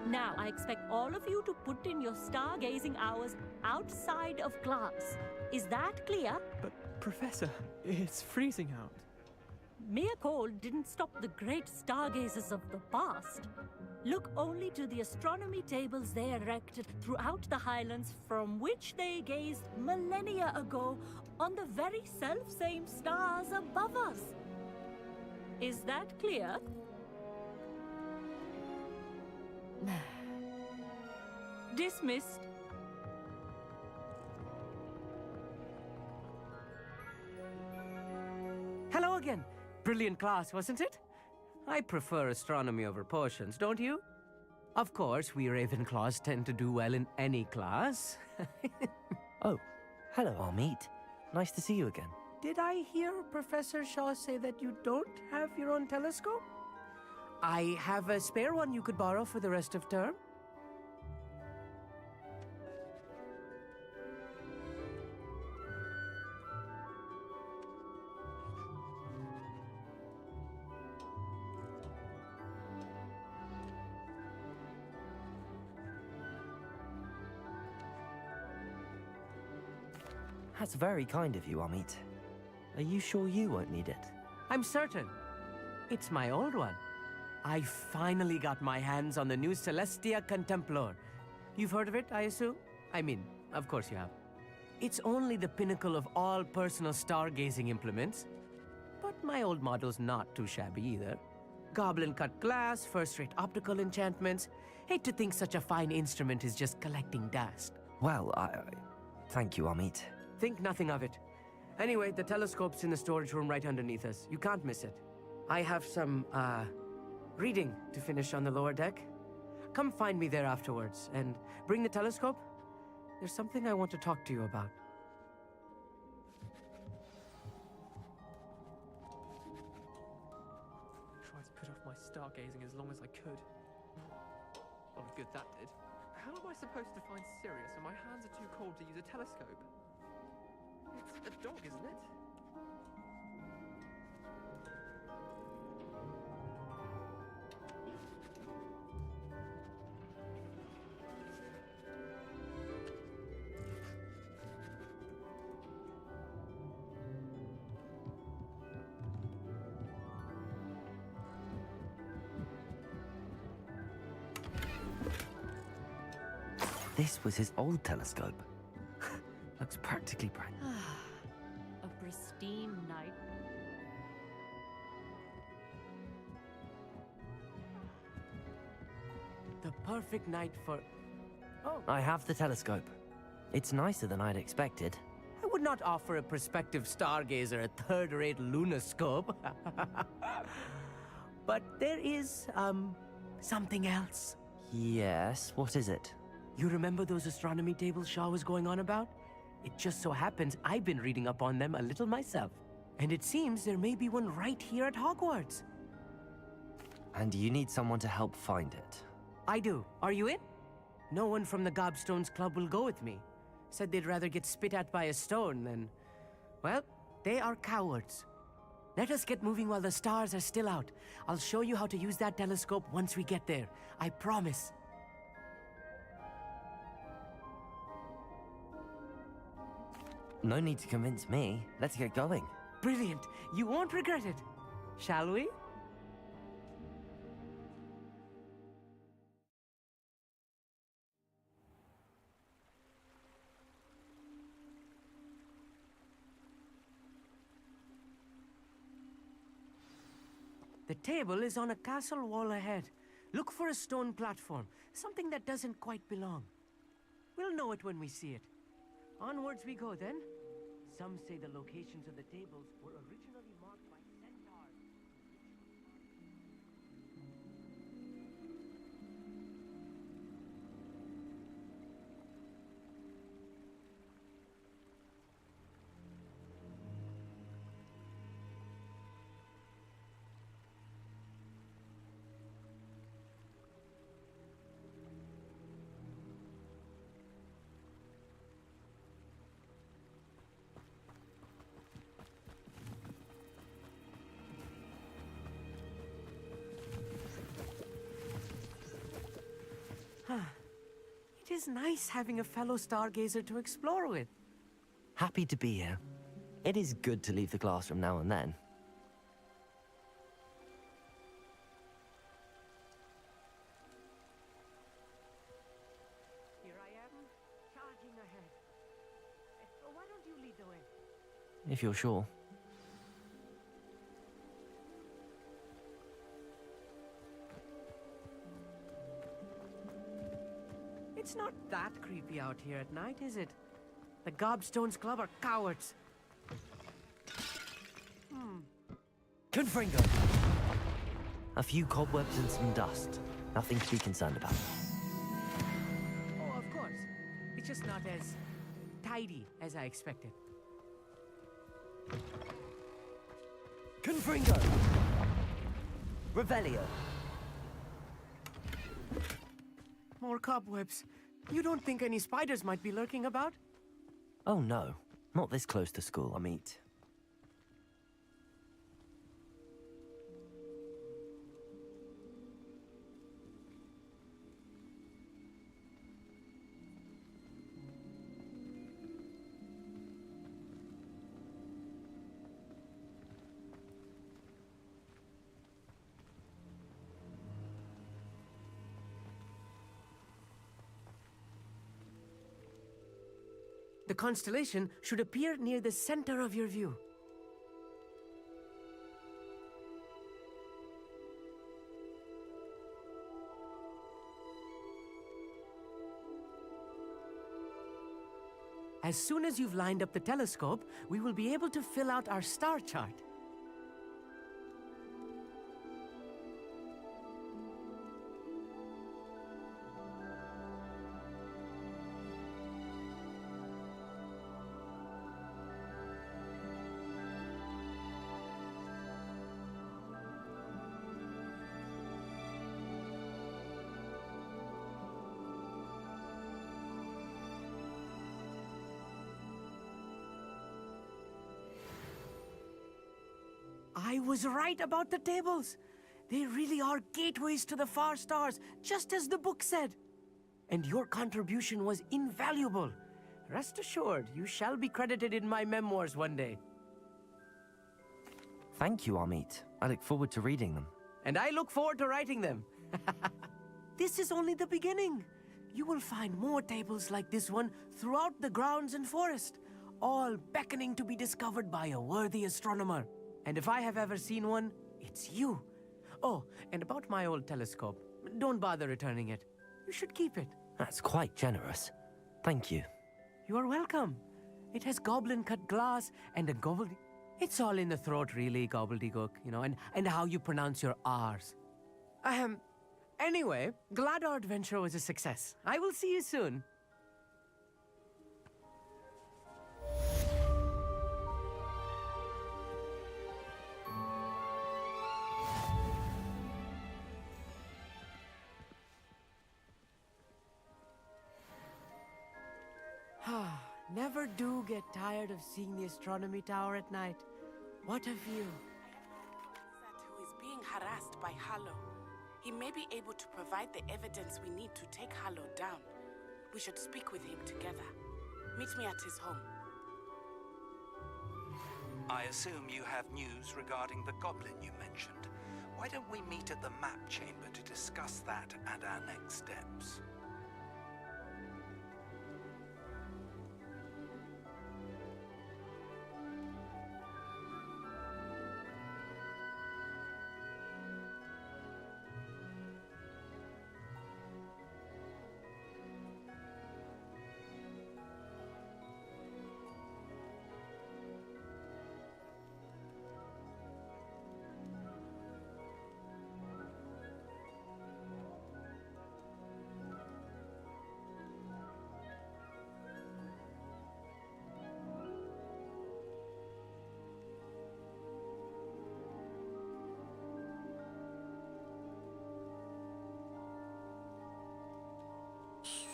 Now, I expect all of you to put in your stargazing hours outside of class. Is that clear? But, Professor, it's freezing out. Mere cold didn't stop the great stargazers of the past. Look only to the astronomy tables they erected throughout the Highlands, from which they gazed millennia ago on the very self-same stars above us. Is that clear? Dismissed. Hello again. Brilliant class, wasn't it? I prefer astronomy over potions, don't you? Of course, we Ravenclaws tend to do well in any class. Oh, hello, Amit. Nice to see you again. Did I hear Professor Shaw say that you don't have your own telescope? I have a spare one you could borrow for the rest of term. That's very kind of you, Amit. Are you sure you won't need it? I'm certain. It's my old one. I finally got my hands on the new Celestia Contemplor. You've heard of it, I assume? I mean, of course you have. It's only the pinnacle of all personal stargazing implements. But my old model's not too shabby either. Goblin-cut glass, first-rate optical enchantments. Hate to think such a fine instrument is just collecting dust. Well, thank you, Amit. Think nothing of it. Anyway, the telescope's in the storage room right underneath us. You can't miss it. I have some, reading to finish on the lower deck. Come find me there afterwards, and bring the telescope. There's something I want to talk to you about. Tried to put off my stargazing as long as I could. A lot of good that did. How am I supposed to find Sirius when my hands are too cold to use a telescope? It's a dog, isn't it? This was his old telescope. Looks practically brand new. A pristine night. The perfect night for... Oh, I have the telescope. It's nicer than I'd expected. I would not offer a prospective stargazer a third-rate lunoscope. But there is, something else. Yes, what is it? You remember those astronomy tables Shaw was going on about? It just so happens I've been reading up on them a little myself. And it seems there may be one right here at Hogwarts. And you need someone to help find it. I do. Are you in? No one from the Gobstones Club will go with me. Said they'd rather get spit at by a stone than... Well, they are cowards. Let us get moving while the stars are still out. I'll show you how to use that telescope once we get there. I promise. No need to convince me. Let's get going. Brilliant. You won't regret it. Shall we? The table is on a castle wall ahead. Look for a stone platform, something that doesn't quite belong. We'll know it when we see it. Onwards we go then. Some say the locations of the tables were originally marked by centaurs. It is nice having a fellow stargazer to explore with. Happy to be here. It is good to leave the classroom now and then. Here I am, charging ahead. Why don't you lead the way? If you're sure. It's not that creepy out here at night, is it? The Gobstones Club are cowards. Confringo! A few cobwebs and some dust. Nothing to be concerned about. Oh, of course. It's just not as tidy as I expected. Confringo! Revelio! More cobwebs. You don't think any spiders might be lurking about? Oh no, not this close to school, I mean. The constellation should appear near the center of your view. As soon as you've lined up the telescope, we will be able to fill out our star chart. I was right about the tables. They really are gateways to the far stars, just as the book said. And your contribution was invaluable. Rest assured, you shall be credited in my memoirs one day. Thank you, Amit. I look forward to reading them. And I look forward to writing them. This is only the beginning. You will find more tables like this one throughout the grounds and forest, all beckoning to be discovered by a worthy astronomer. And if I have ever seen one, it's you. Oh, and about my old telescope, don't bother returning it. You should keep it. That's quite generous. Thank you. You are welcome. It has goblin-cut glass and a gobbledy... It's all in the throat, really, gobbledygook, you know, and how you pronounce your R's. Anyway, glad our adventure was a success. I will see you soon. never do get tired of seeing the astronomy tower at night. What a view. Who is being harassed by Harlow. He may be able to provide the evidence we need to take Harlow down. We should speak with him together. Meet me at his home. I assume you have news regarding the goblin you mentioned. Why don't we meet at the map chamber to discuss that and our next steps?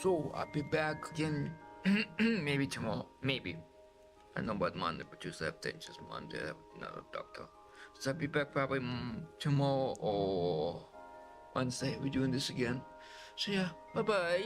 So I'll be back again maybe tomorrow. Maybe. I don't know about Monday, but Tuesday I have dentist. Monday I have another doctor. So I'll be back probably tomorrow or Wednesday. We're doing this again. So yeah, bye bye.